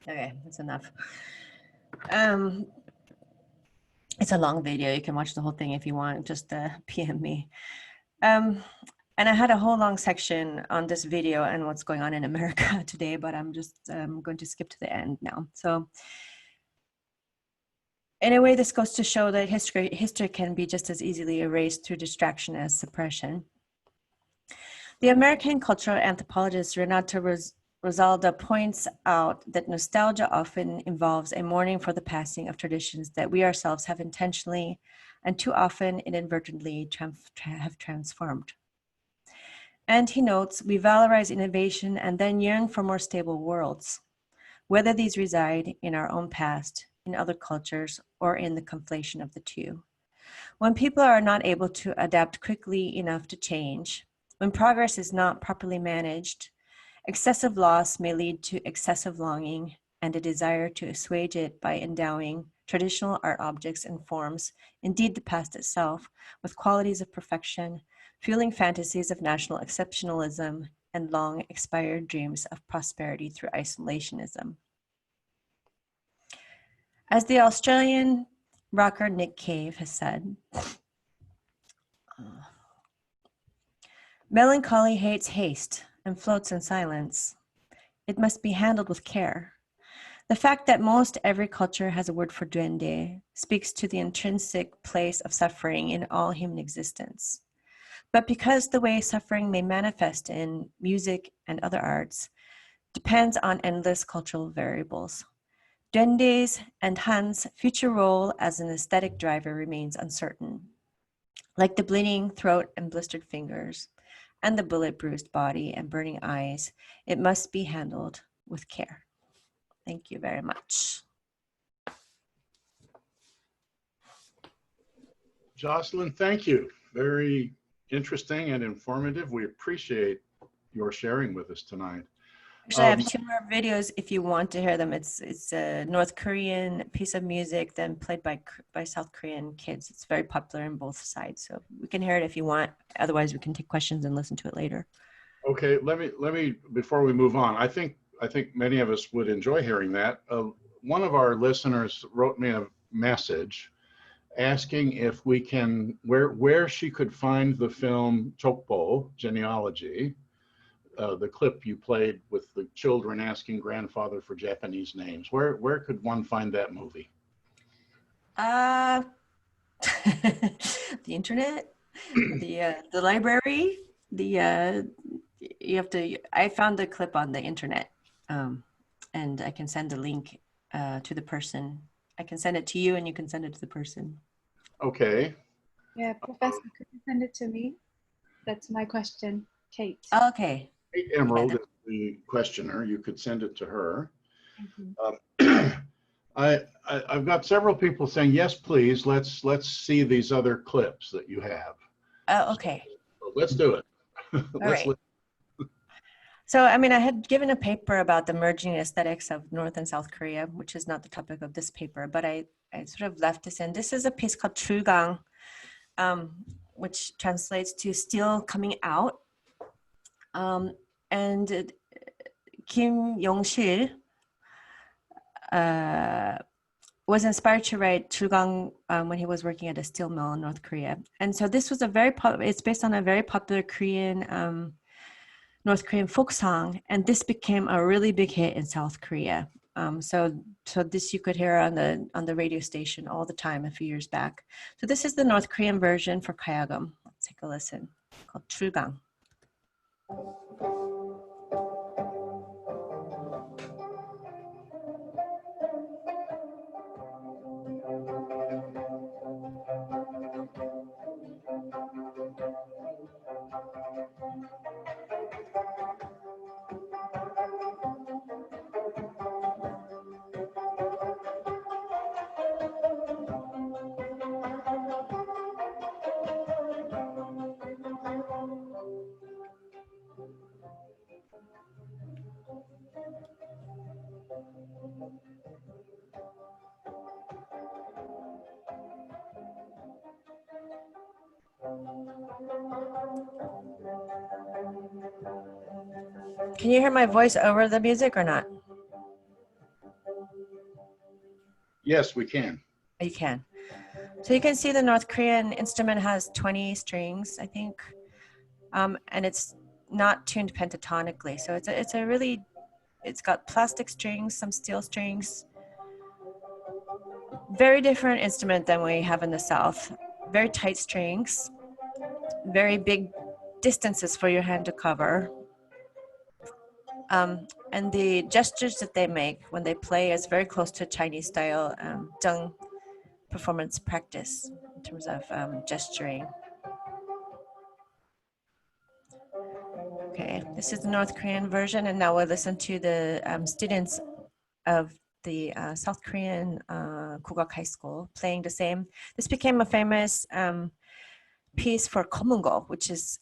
Okay, that's enough. It's a long video. You can watch the whole thing if you want, just PM me. And I had a whole long section on this video and what's going on in America today, but I'm just going to skip to the end now. So in a way, this goes to show that history can be just as easily erased through distraction as suppression. The American cultural anthropologist Renata Rosalda points out that nostalgia often involves a mourning for the passing of traditions that we ourselves have intentionally and too often inadvertently have transformed. And he notes, we valorize innovation and then yearn for more stable worlds, whether these reside in our own past, in other cultures, or in the conflation of the two. When people are not able to adapt quickly enough to change, when progress is not properly managed, excessive loss may lead to excessive longing and a desire to assuage it by endowing traditional art objects and forms, indeed the past itself, with qualities of perfection, fueling fantasies of national exceptionalism and long expired dreams of prosperity through isolationism. As the Australian rocker Nick Cave has said, melancholy hates haste and floats in silence. It must be handled with care. The fact that most every culture has a word for duende speaks to the intrinsic place of suffering in all human existence. But because the way suffering may manifest in music and other arts depends on endless cultural variables, duendes and Han's future role as an aesthetic driver remains uncertain. Like the bleeding throat and blistered fingers, and the bullet-bruised body and burning eyes, it must be handled with care. Thank you very much. Jocelyn, thank you. Very interesting and informative. We appreciate your sharing with us tonight. Actually, I have two more videos if you want to hear them. It's a North Korean piece of music then played by South Korean kids. It's very popular on both sides, so we can hear it if you want. Otherwise, we can take questions and listen to it later. Okay, let me before we move on. I think many of us would enjoy hearing that. One of our listeners wrote me a message asking if we can, where she could find the film Chokbo, Genealogy, the clip you played with the children asking grandfather for Japanese names. Where could one find that movie? The internet, the library, you have to. I found the clip on the internet, and I can send the link to the person. I can send it to you, and you can send it to the person. Okay. Yeah, Professor, could you send it to me? That's my question, Kate. Okay. Kate Emerald is the questioner. You could send it to her. I've got several people saying, yes, please, let's see these other clips that you have. Oh, okay. So let's do it. All right. So, I mean, I had given a paper about the merging aesthetics of North and South Korea, which is not the topic of this paper, but I sort of left this in. This is a piece called Chulgang, which translates to still coming out. And Kim Yong-sil was inspired to write Chulgang when he was working at a steel mill in North Korea. And so this was it's based on a very popular Korean, North Korean folk song. And this became a really big hit in South Korea. So this you could hear on the radio station all the time a few years back. So this is the North Korean version for Kayagum. Let's take a listen, called Chulgang. Can you hear my voice over the music or not? Yes, we can. You can. So you can see the North Korean instrument has 20 strings, I think, and it's not tuned pentatonically. So it's got plastic strings, some steel strings. Very different instrument than we have in the South. Very tight strings, very big distances for your hand to cover. And the gestures that they make when they play is very close to Chinese style zheng performance practice in terms of gesturing. Okay, this is the North Korean version, and now we'll listen to the students of the South Korean Kugak High School playing the same. This became a famous piece for Komungo, which is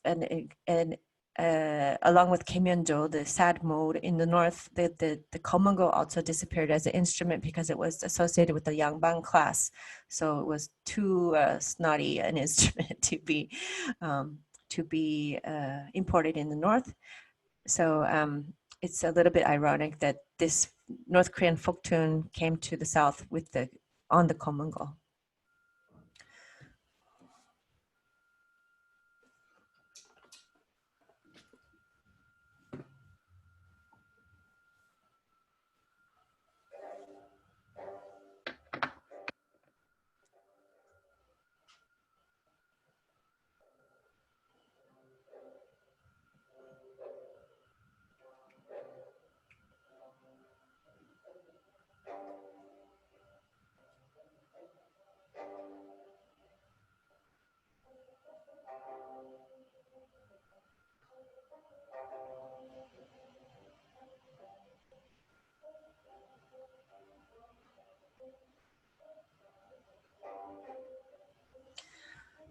along with Keimyeonjo, the sad mode in the north. The Komungo also disappeared as an instrument because it was associated with the Yangbang class, so it was too snotty an instrument to be imported in the north. So it's a little bit ironic that this North Korean folk tune came to the south on the Komungo.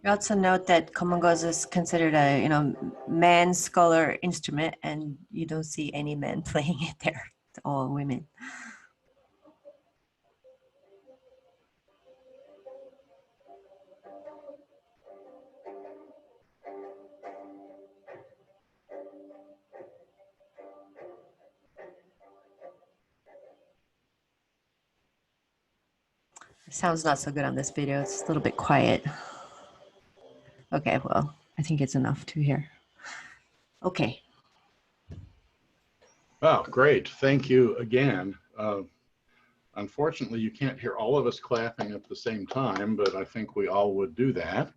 You also note that komongos is considered a man scholar instrument, and you don't see any men playing it there. It's all women. Sounds not so good on this video. It's a little bit quiet. Okay, well, I think it's enough to hear. Okay. Oh, great. Thank you again. Unfortunately, you can't hear all of us clapping at the same time, but I think we all would do that.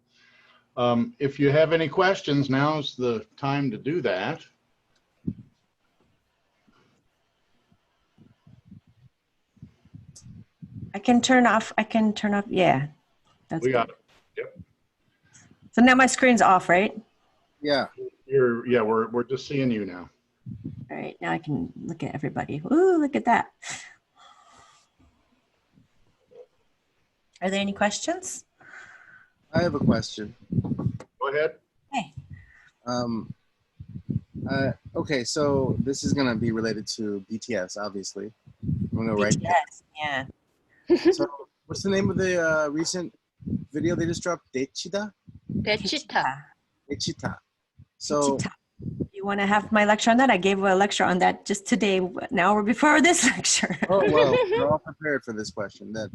If you have any questions, now's the time to do that. I can turn off, yeah. That's We got good. it. Yep. So now my screen's off, right? Yeah. Yeah, we're just seeing you now. All right, now I can look at everybody. Ooh, look at that. Are there any questions? I have a question. Go ahead. Hey. Okay, so this is gonna be related to BTS, obviously. I'm gonna write. BTS, yeah. So, what's the name of the recent video they just dropped? Dechita? Dechita. Dechita. So, you want to have my lecture on that? I gave a lecture on that just today, an hour before this lecture. oh well, we're all prepared for this question then.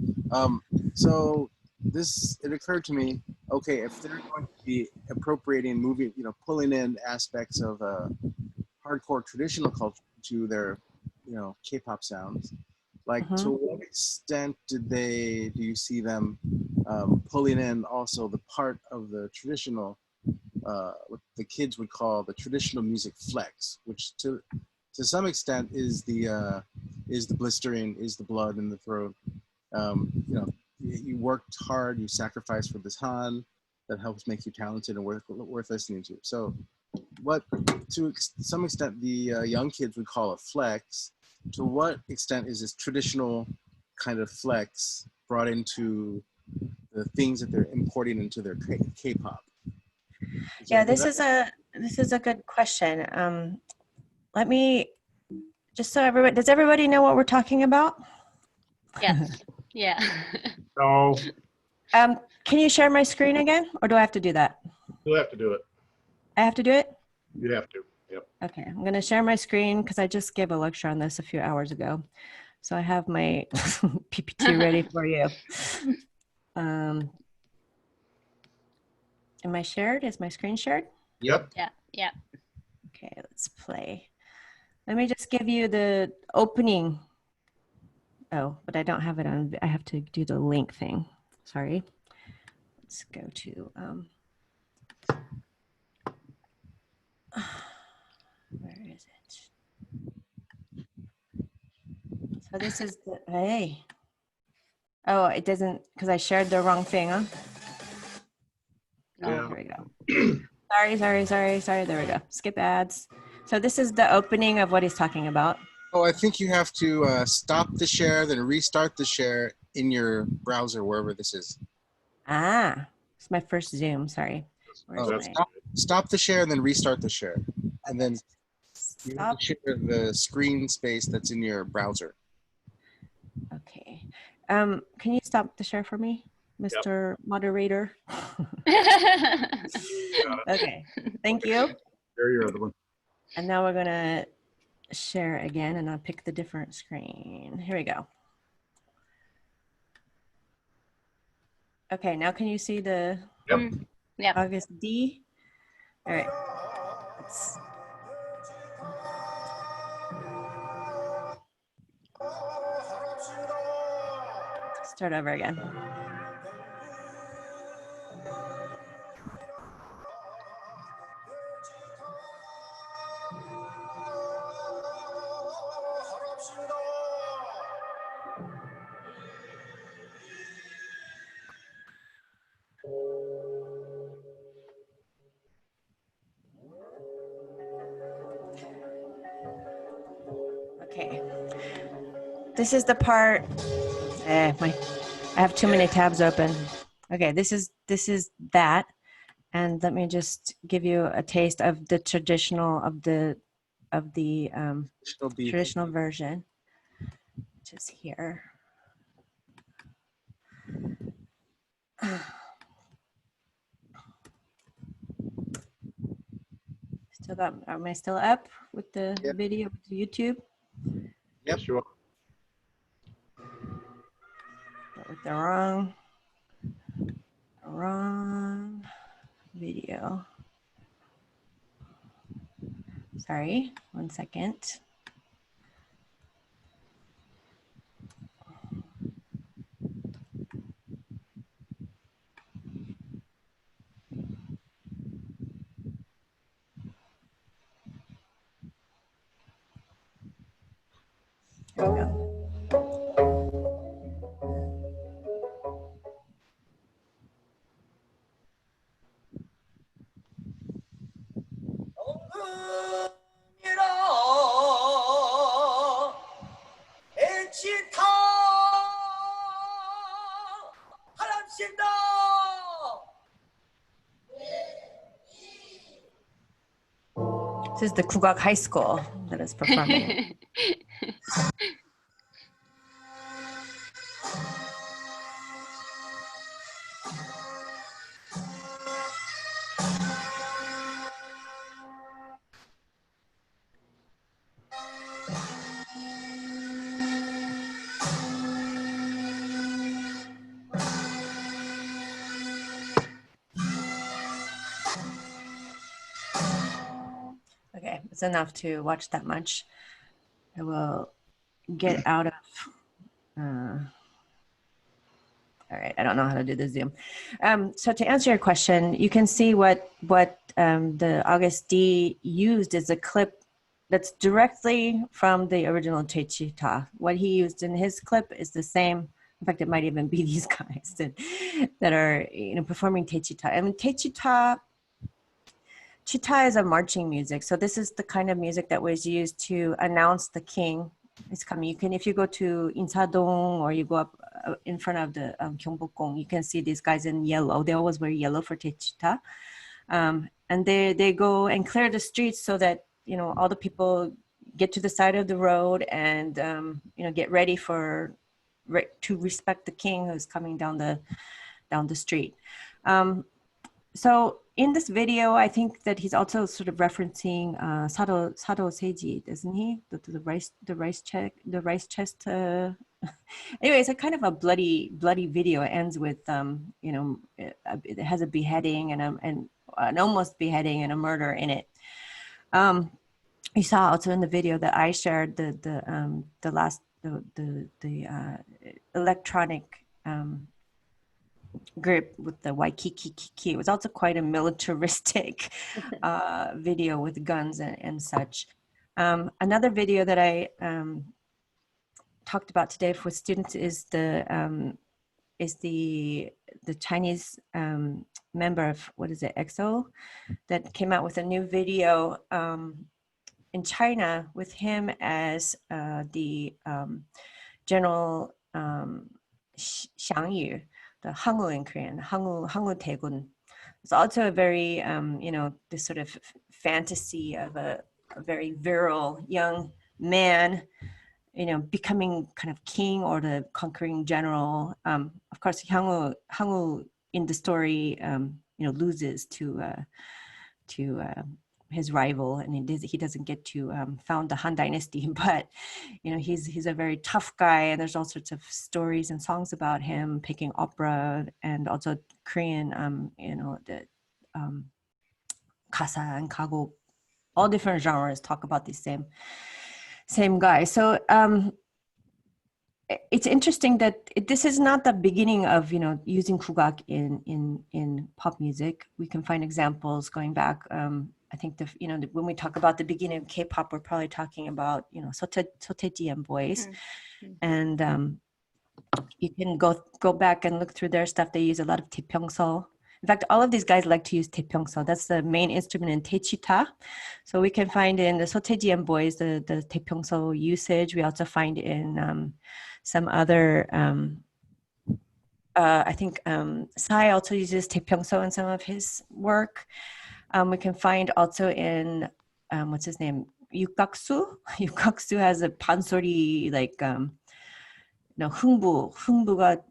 So it occurred to me. Okay, if they're going to be appropriating, moving, pulling in aspects of hardcore traditional culture to their, K-pop sounds, like to what extent do you see them pulling in also the part of the traditional, what the kids would call the traditional music flex, which to some extent is the blistering, is the blood in the throat. You worked hard, you sacrificed for this Han that helps make you talented and worth listening to. So what, to some extent, the young kids would call a flex, to what extent is this traditional kind of flex brought into the things that they're importing into their K-pop? Yeah, this is a good question. Let me, just so everybody, does everybody know what we're talking about? Yes. Yeah. No. Can you share my screen again, or do I have to do that? You'll have to do it. I have to do it? You have to. Yep. Okay, I'm going to share my screen because I just gave a lecture on this a few hours ago. So I have my PPT ready for you. Am I shared? Is my screen shared? Yep. Yeah. Yeah. Okay, let's play. Let me just give you the opening. Oh, but I don't have it on. I have to do the link thing. Sorry. Let's go to, where is it? So this is the, hey. Oh, it doesn't, because I shared the wrong thing, huh? Yeah. Oh, here we go. Sorry. There we go. Skip ads. So this is the opening of what he's talking about. Oh, I think you have to stop the share, then restart the share in your browser, wherever this is. Ah, it's my first Zoom, sorry. Stop the share and then restart the share. And then you have to share the screen space that's in your browser. Okay. Can you stop the share for me, Mr. Moderator? Okay, thank you. Share your other one. And now we're gonna share again, and I'll pick the different screen. Here we go. Okay, now can you see the August D? All right. Let's start over again. Okay. This is the part. I have too many tabs open. Okay, this is that, and let me just give you a taste of the traditional traditional version, which is here. Still got? Am I still up with the video with YouTube? Yes, you are. With the wrong video. Sorry, 1 second. There we go. This is the Kugak High School that is performing. Okay, it's enough to watch that much. I will get out of, all right, I don't know how to do the Zoom. So to answer your question, you can see what the August D used is a clip that's directly from the original Techita. What he used in his clip is the same. In fact, it might even be these guys that are performing Techita. I mean, Techita is a marching music. So this is the kind of music that was used to announce the king is coming. You can, if you go to Insadong or you go up in front of the Gyeongbokgung, you can see these guys in yellow. They always wear yellow for Techita. And they go and clear the streets so that, all the people get to the side of the road and, get ready to respect the king who's coming down the street. So in this video, I think that he's also sort of referencing Sado Seiji, doesn't he? The rice chest. Anyway, it's a kind of a bloody video. It ends with it has a beheading and an almost beheading and a murder in it. You saw also in the video that I shared the electronic grip with the Waikiki. It was also quite a militaristic video with guns and such. Another video that I talked about today for students is the Chinese member of, what is it, EXO, that came out with a new video in China with him as the General Xiang Yu, the Hangul in Korean, Hangul Taegun. It's also a very, this sort of fantasy of a very virile young man, becoming kind of king or the conquering general. Of course, Hangul in the story, loses to his rival, and he doesn't get to found the Han Dynasty, but he's a very tough guy, and there's all sorts of stories and songs about him picking opera and also Korean, the kasa and kago, all different genres talk about the same guy. So it's interesting that this is not the beginning of using kugak in pop music. We can find examples going back. I think when we talk about the beginning of K-pop, we're probably talking about Sotaeji and boys, and you can go back and look through their stuff. They use a lot of taepyeongso. In fact, all of these guys like to use taepyeongso. That's the main instrument in Techita. So we can find in the Sotaeji and boys the taepyeongso usage. We also find in some other. I think Psy also uses taepyeongso in some of his work. We can find also in, what's his name? Yukaksu. Yukaksu has a pansori, like, 흥부가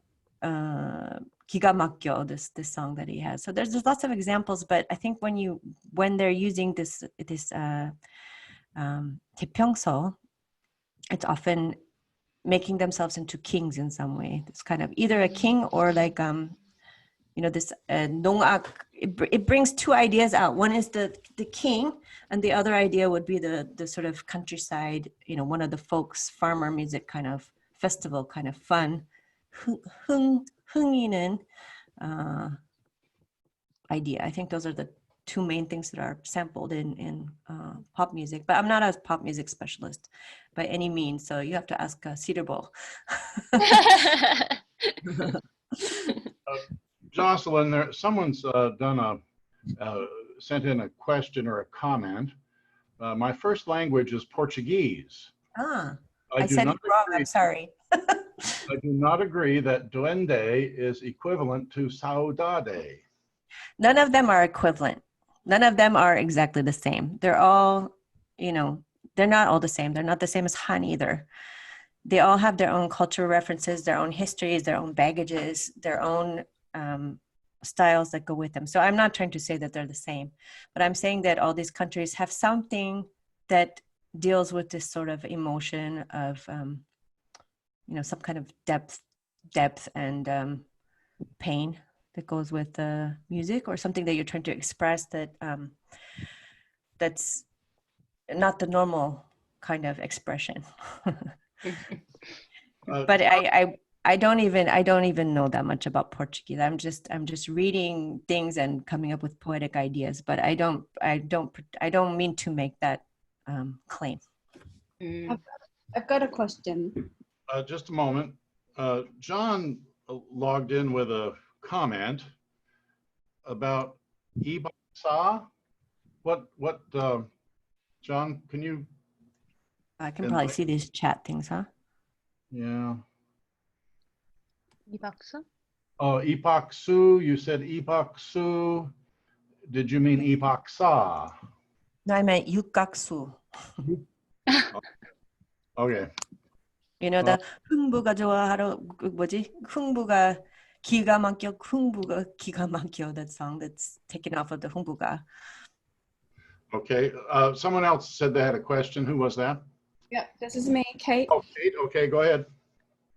기가 막혀, this song that he has. So there's lots of examples, but I think when they're using this taepyeongso, it's often making themselves into kings in some way. It's kind of either a king or like this 농악. It brings two ideas out. One is the king, and the other idea would be the sort of countryside, one of the folks farmer music kind of festival kind of fun. 흥이는 idea. I think those are the two main things that are sampled in pop music, but I'm not a pop music specialist by any means, so you have to ask Cedar Bowl. Jocelyn, someone's sent in a question or a comment. My first language is Portuguese. I said it wrong, I'm sorry. I do not agree that duende is equivalent to saudade. None of them are equivalent. None of them are exactly the same. They're all, they're not all the same. They're not the same as Han either. They all have their own cultural references, their own histories, their own baggages, their own styles that go with them. So I'm not trying to say that they're the same, but I'm saying that all these countries have something that deals with this sort of emotion of, some kind of depth and pain that goes with the music, or something that you're trying to express that that's not the normal kind of expression. But I don't even know that much about Portuguese. I'm just reading things and coming up with poetic ideas, but I don't mean to make that claim. I've got a question. Just a moment. John logged in with a comment about Ibasa. What John, can you? I can probably see these chat things, huh? Yeah. 이박수? Oh, ipaksu. You said ipaksu. Did you mean ipaksa? No, I meant 육각수. Okay. the 흥부가 좋아하러 뭐지? 흥부가 기가 막혀. 흥부가 기가 막혀. That song that's taken off of the 흥부가. Okay. Someone else said they had a question. Who was that? Yeah, this is me, Kate. Oh, Kate. Okay, go ahead.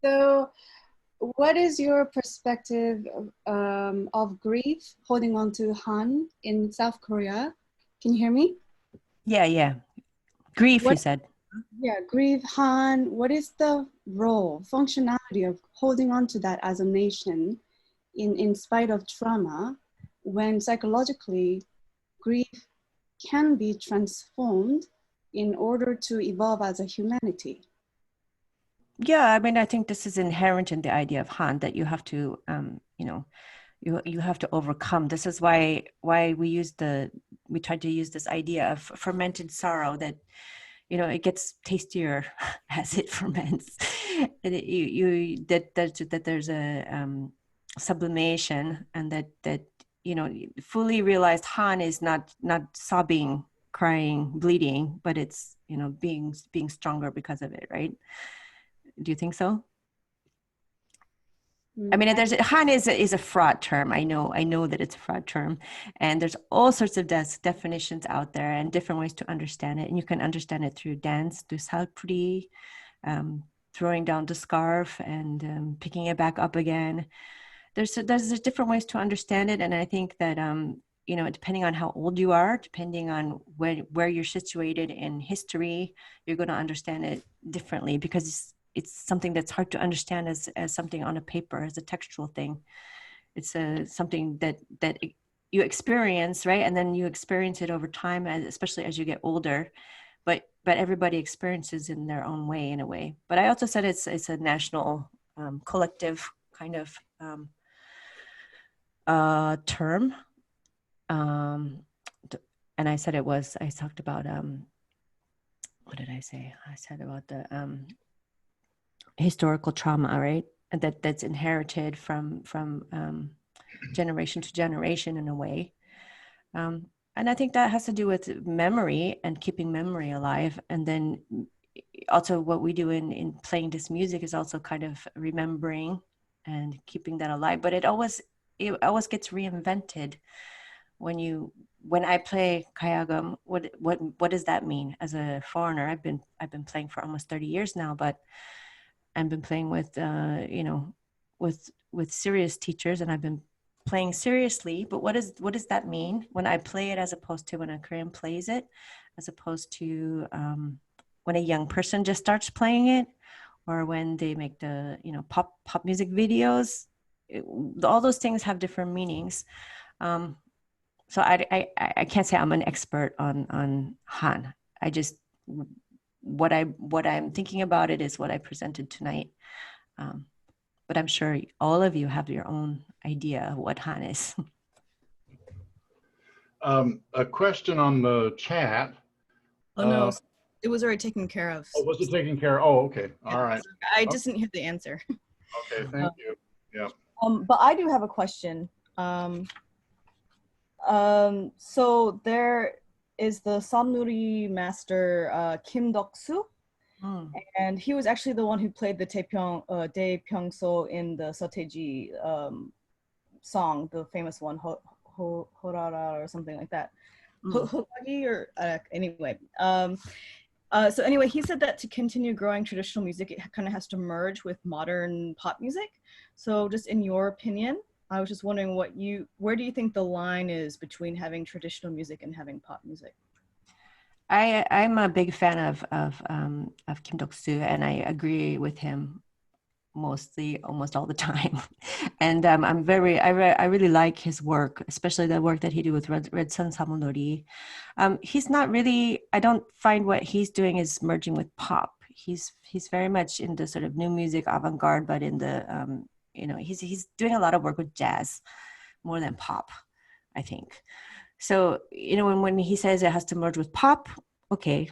So, what is your perspective of grief holding on to Han in South Korea? Can you hear me? Yeah. Grief, you said. Yeah, grief, Han. What is the role, functionality of holding on to that as a nation in spite of trauma, when psychologically grief can be transformed in order to evolve as a humanity? Yeah, I mean, I think this is inherent in the idea of Han, that you have to, you have to overcome. This is why we tried to use this idea of fermented sorrow, that, it gets tastier as it ferments. That there's a sublimation, and that fully realized Han is not sobbing, crying, bleeding, but it's being stronger because of it, right? Do you think so? I mean, Han is a fraud term. I know that it's a fraud term, and there's all sorts of definitions out there and different ways to understand it. And you can understand it through dance, through salpuri, throwing down the scarf and picking it back up again. There's different ways to understand it, and I think that depending on how old you are, depending on where you're situated in history, you're going to understand it differently, because it's something that's hard to understand as something on a paper, as a textual thing. It's something that you experience, right? And then you experience it over time, especially as you get older. But everybody experiences in their own way, in a way. But I also said it's a national, collective kind of term. And I said I talked about, what did I say? I said about the historical trauma, right? And that's inherited from generation to generation in a way. And I think that has to do with memory and keeping memory alive. And then also what we do in playing this music is also kind of remembering and keeping that alive. But it always gets reinvented. When I play kayagum, what does that mean as a foreigner? I've been playing for almost 30 years now, but and been playing with, you know, with serious teachers, and I've been playing seriously. But what does that mean when I play it as opposed to when a Korean plays it, as opposed to when a young person just starts playing it, or when they make the, you know, pop music videos? All those things have different meanings. So I can't say I'm an expert on Han. I just, what I'm thinking about it is what I presented tonight. But I'm sure all of you have your own idea of what Han is. A question on the chat. Oh no, it was already taken care of. Oh, was it taken care of? Oh, okay. All right. I just didn't hear the answer. Okay, thank you. Yeah. But I do have a question. So there is the Samnuri master Kim Deok-soo, and he was actually the one who played the Daepyeongso in the Sotaeji song, the famous one, Horara or something like that. Hokagi or anyway. So anyway, he said that to continue growing traditional music, it kind of has to merge with modern pop music. So just in your opinion, I was just wondering where do you think the line is between having traditional music and having pop music? I'm a big fan of Kim Deok-soo, and I agree with him almost all the time. And I really like his work, especially the work that he did with Red Sun Samonori. He's not really, I don't find what he's doing is merging with pop. He's very much in the sort of new music avant-garde, but in the, you know, he's doing a lot of work with jazz more than pop, I think. So, you know, when he says it has to merge with pop, okay,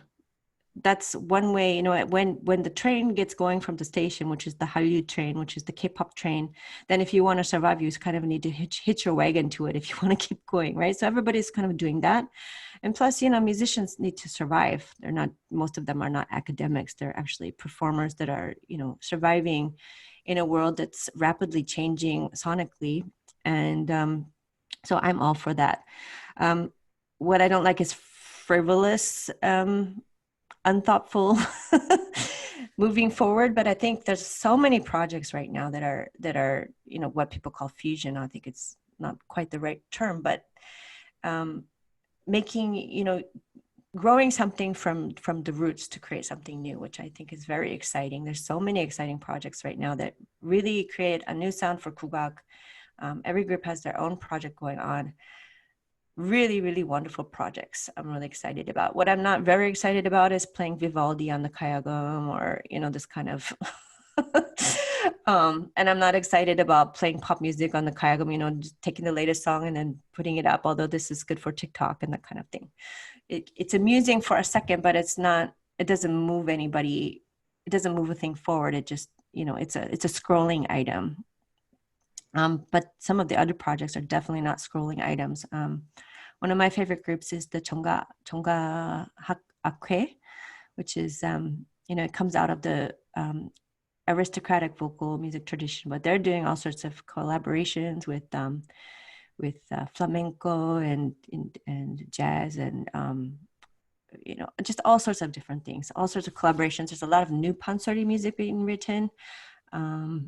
that's one way. You know, when the train gets going from the station, which is the Hallyu train, which is the K-pop train, then if you want to survive, you kind of need to hitch your wagon to it if you want to keep going, right? So everybody's kind of doing that. And plus, you know, musicians need to survive. Most of them are not academics. They're actually performers that are, you know, surviving in a world that's rapidly changing sonically. And so I'm all for that. What I don't like is frivolous, unthoughtful moving forward. But I think there's so many projects right now that are, you know, what people call fusion. I think it's not quite the right term, but making, you know, growing something from the roots to create something new, which I think is very exciting. There's so many exciting projects right now that really create a new sound for Kugak. Every group has their own project going on. Really, really wonderful projects I'm really excited about. What I'm not very excited about is playing Vivaldi on the kayagum, or, you know, this kind of, and I'm not excited about playing pop music on the kayagum, you know, just taking the latest song and then putting it up, although this is good for TikTok and that kind of thing. It's amusing for a second, but it doesn't move anybody. It doesn't move a thing forward. It just, you know, it's a scrolling item. But some of the other projects are definitely not scrolling items. One of my favorite groups is the Chonga Akwe, which is, you know, it comes out of the aristocratic vocal music tradition, but they're doing all sorts of collaborations with flamenco and jazz and, you know, just all sorts of different things, all sorts of collaborations. There's a lot of new pansori music being written. For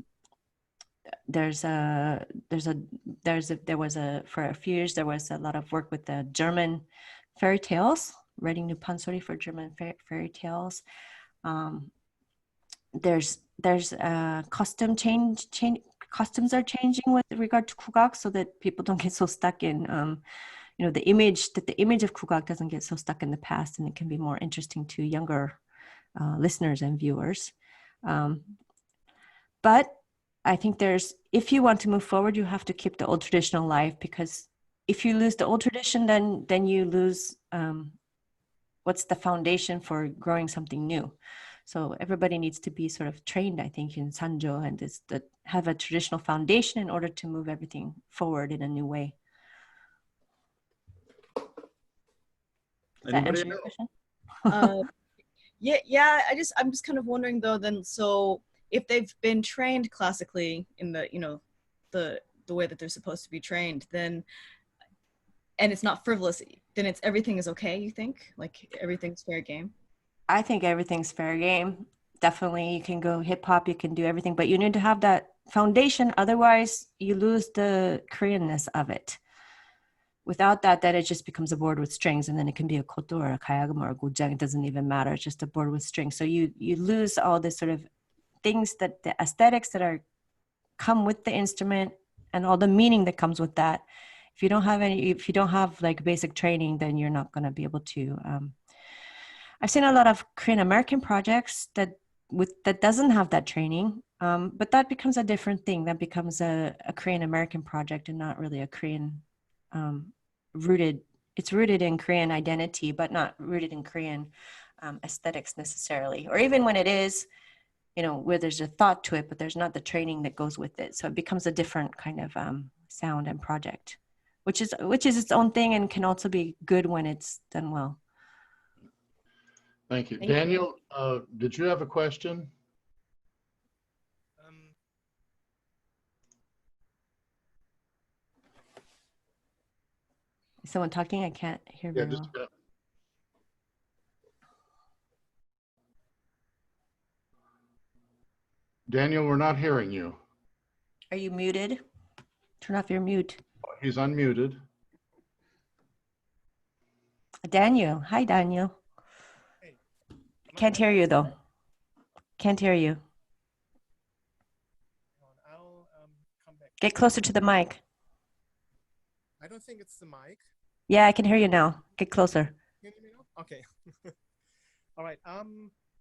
a few years there was a lot of work with the German fairy tales, writing new pansori for German fairy tales. There's costumes are changing with regard to Kugak, so that people don't get so stuck in you know, the image of Kugak doesn't get so stuck in the past, and it can be more interesting to younger listeners and viewers. But I think if you want to move forward, you have to keep the old tradition alive, because if you lose the old tradition, then you lose what's the foundation for growing something new. So everybody needs to be sort of trained, I think, in Sanjo, and have a traditional foundation in order to move everything forward in a new way. Does that answer your question? Yeah. I'm just kind of wondering though. Then, so if they've been trained classically in the, you know, the way that they're supposed to be trained, then, and it's not frivolous, then everything is okay. You think, like, everything's fair game? I think everything's fair game. definitely you can go hip hop, you can do everything, but you need to have that foundation. Otherwise, you lose the Koreanness of it. Without that, then it just becomes a board with strings, and then it can be a koto or a kayagam or a gujang. It doesn't even matter. It's just a board with strings. So you lose all this sort of things, that the aesthetics that are come with the instrument and all the meaning that comes with that. If you don't have like basic training, then you're not going to be able to. I've seen a lot of Korean American projects that doesn't have that training, but that becomes a different thing. That becomes a Korean American project and not really a Korean rooted. It's rooted in Korean identity, but not rooted in Korean aesthetics necessarily. Or even when it is, where there's a thought to it, but there's not the training that goes with it. So it becomes a different kind of sound and project, which is its own thing and can also be good when it's done well. Thank you. Daniel, did you have a question? Is someone talking? I can't hear very well. Daniel, we're not hearing you. Are you muted? Turn off your mute. He's unmuted. Daniel. Hi, Daniel. Can't hear you, though. Can't hear you. Get closer to the mic. I don't think it's the mic. Yeah, I can hear you now. Get closer. Can you hear me now? Okay. All right.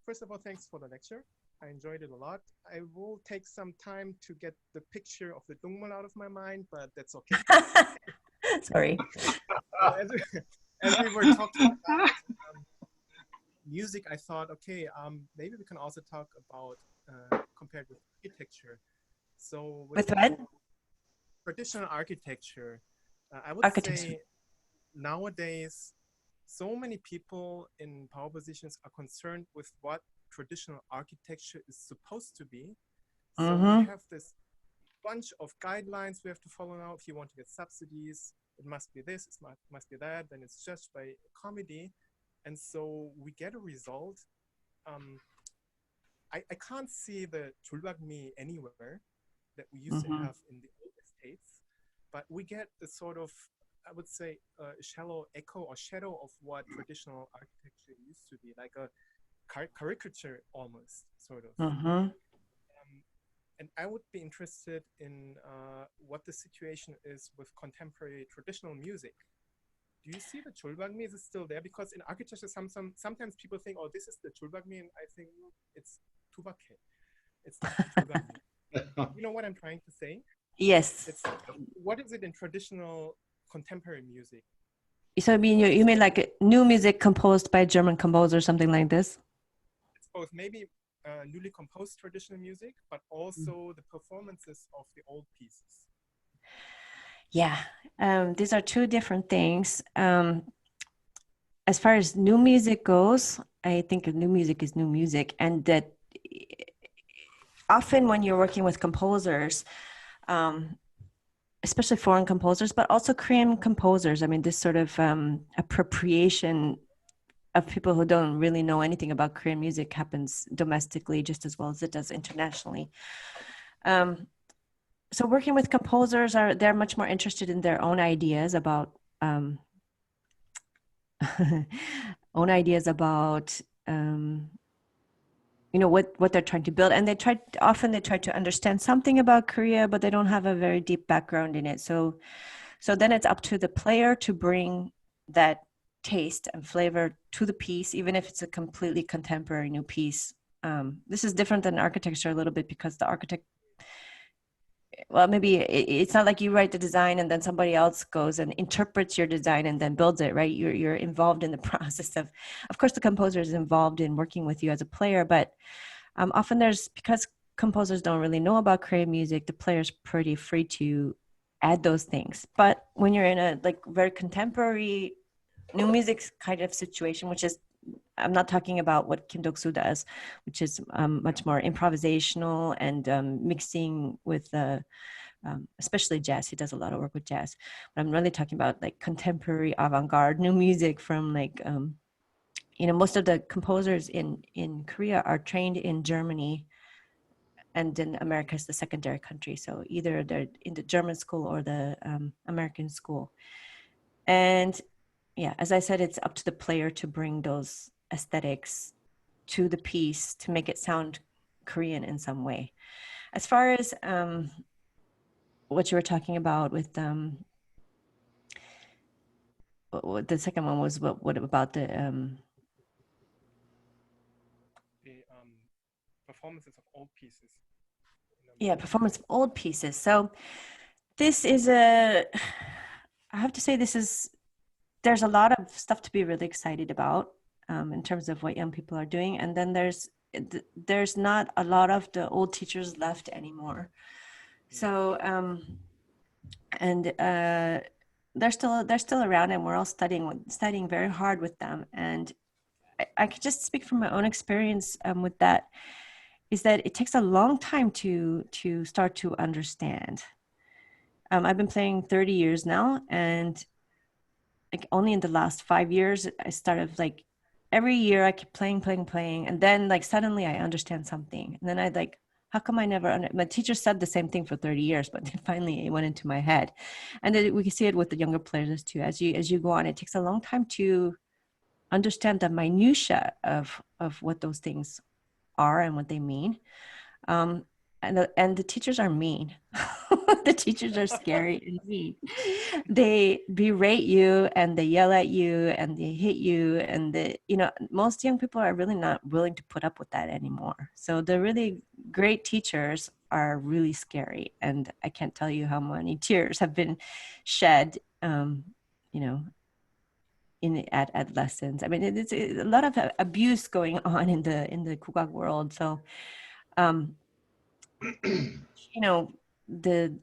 First of all, thanks for the lecture. I enjoyed it a lot. I will take some time to get the picture of the Dongmal out of my mind, but that's okay. Sorry. As we were talking about music, I thought, okay, maybe we can also talk about compared with architecture. So with what? Traditional architecture. I would say nowadays, so many people in power positions are concerned with what traditional architecture is supposed to be. So we have this bunch of guidelines we have to follow now. If you want to get subsidies, it must be this, it must be that, then it's judged by a committee. And so we get a result. I can't see the jolbangmi anywhere that we used to have in the old estates, but we get the sort of, I would say, shallow echo or shadow of what traditional architecture used to be, like a caricature almost, sort of. And I would be interested in what the situation is with contemporary traditional music. Do you see the jolbangmi is still there? Because in architecture, sometimes people think, oh, this is the jolbangmi, and I think it's tubake. It's not jolbangmi. You know what I'm trying to say? Yes. What is it in traditional contemporary music? So I mean, you mean like new music composed by a German composer or something like this? It's both, maybe newly composed traditional music, but also the performances of the old pieces. Yeah, these are two different things. As far as new music goes, I think new music is new music, and that often when you're working with composers, especially foreign composers, but also Korean composers, I mean, this sort of appropriation of people who don't really know anything about Korean music happens domestically just as well as it does internationally. So working with composers, they're much more interested in their own ideas about what they're trying to build, and they try to understand something about Korea, but they don't have a very deep background in it. So then it's up to the player to bring that taste and flavor to the piece, even if it's a completely contemporary new piece. This is different than architecture a little bit, because the architect, well, maybe it's not like you write the design and then somebody else goes and interprets your design and then builds it, right? You're involved in the process of course, the composer is involved in working with you as a player, but often because composers don't really know about Korean music, the player's pretty free to add those things. But when you're in a like very contemporary new music kind of situation, which is, I'm not talking about what Kim Dok-soo does, which is much more improvisational and mixing with especially jazz. He does a lot of work with jazz. But I'm really talking about like contemporary avant-garde new music from like you know, most of the composers in Korea are trained in Germany, and then America is the secondary country. So either they're in the German school or the American school. And yeah, as I said, it's up to the player to bring those aesthetics to the piece to make it sound Korean in some way. As far as what you were talking about with what the second one was, what about the performances of old pieces? Yeah, performance of old pieces. So this is I have to say there's a lot of stuff to be really excited about in terms of what young people are doing. And then there's not a lot of the old teachers left anymore. So, they're still around, and we're all studying very hard with them. And I could just speak from my own experience with that, is that it takes a long time to start to understand. I've been playing 30 years now, and like only in the last 5 years, I started like every year I keep playing, and then like suddenly I understand something, and then I'd like, how come I never? My teacher said the same thing for 30 years, but then finally it went into my head, and then we can see it with the younger players too. As you go on, it takes a long time to understand the minutia of what those things are and what they mean. And the teachers are mean. The teachers are scary and mean. They berate you and they yell at you and they hit you, and most young people are really not willing to put up with that anymore. So the really great teachers are really scary, and I can't tell you how many tears have been shed at lessons. I mean, it's a lot of abuse going on in the 국악 world. So the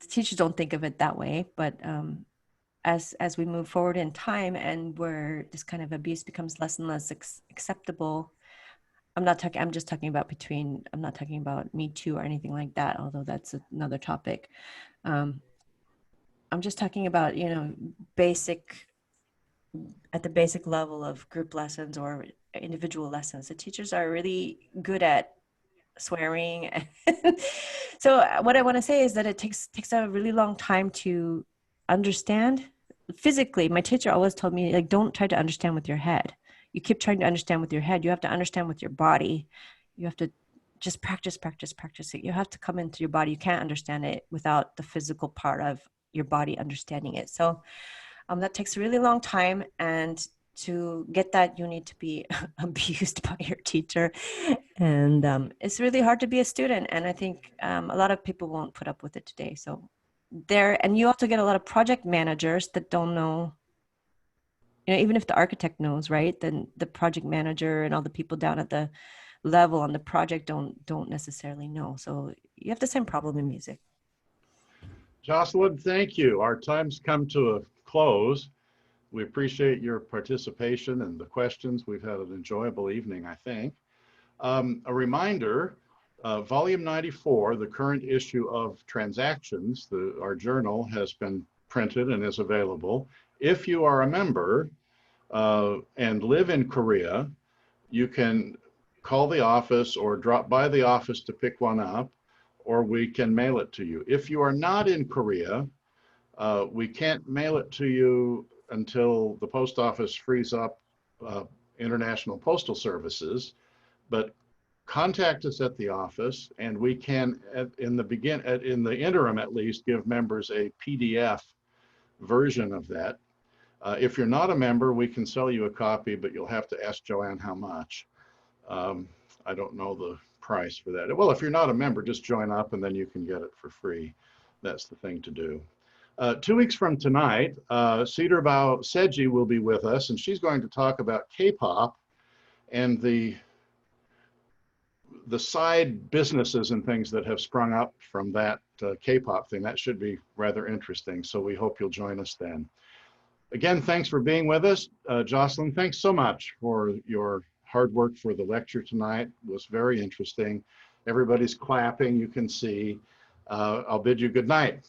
teachers don't think of it that way, but as we move forward in time and where this kind of abuse becomes less and less acceptable, I'm not talking about Me Too or anything like that, although that's another topic. I'm just talking about at the basic level of group lessons or individual lessons. The teachers are really good at swearing. So what I want to say is that it takes a really long time to understand physically. My teacher always told me, like, don't try to understand with your head. You keep trying to understand with your head. You have to understand with your body. You have to just practice it. You have to come into your body. You can't understand it without the physical part of your body understanding it. So that takes a really long time, and to get that, you need to be abused by your teacher, and it's really hard to be a student. And I think a lot of people won't put up with it today. So and you also get a lot of project managers that don't know. Even if the architect knows, right? Then the project manager and all the people down at the level on the project don't necessarily know. So you have the same problem in music. Jocelyn, thank you. Our time's come to a close. We appreciate your participation and the questions. We've had an enjoyable evening, I think. A reminder, volume 94, the current issue of Transactions, our journal, has been printed and is available. If you are a member and live in Korea, you can call the office or drop by the office to pick one up, or we can mail it to you. If you are not in Korea, we can't mail it to you until the post office frees up international postal services, but contact us at the office, and we can, in the interim at least, give members a PDF version of that. If you're not a member, we can sell you a copy, but you'll have to ask Joanne how much. I don't know the price for that. Well, if you're not a member, just join up and then you can get it for free. That's the thing to do. 2 weeks from tonight, Cedar Bao Seji will be with us, and she's going to talk about K-pop and the side businesses and things that have sprung up from that K-pop thing. That should be rather interesting, so we hope you'll join us then. Again, thanks for being with us. Jocelyn, thanks so much for your hard work for the lecture tonight. It was very interesting. Everybody's clapping, you can see. I'll bid you good night.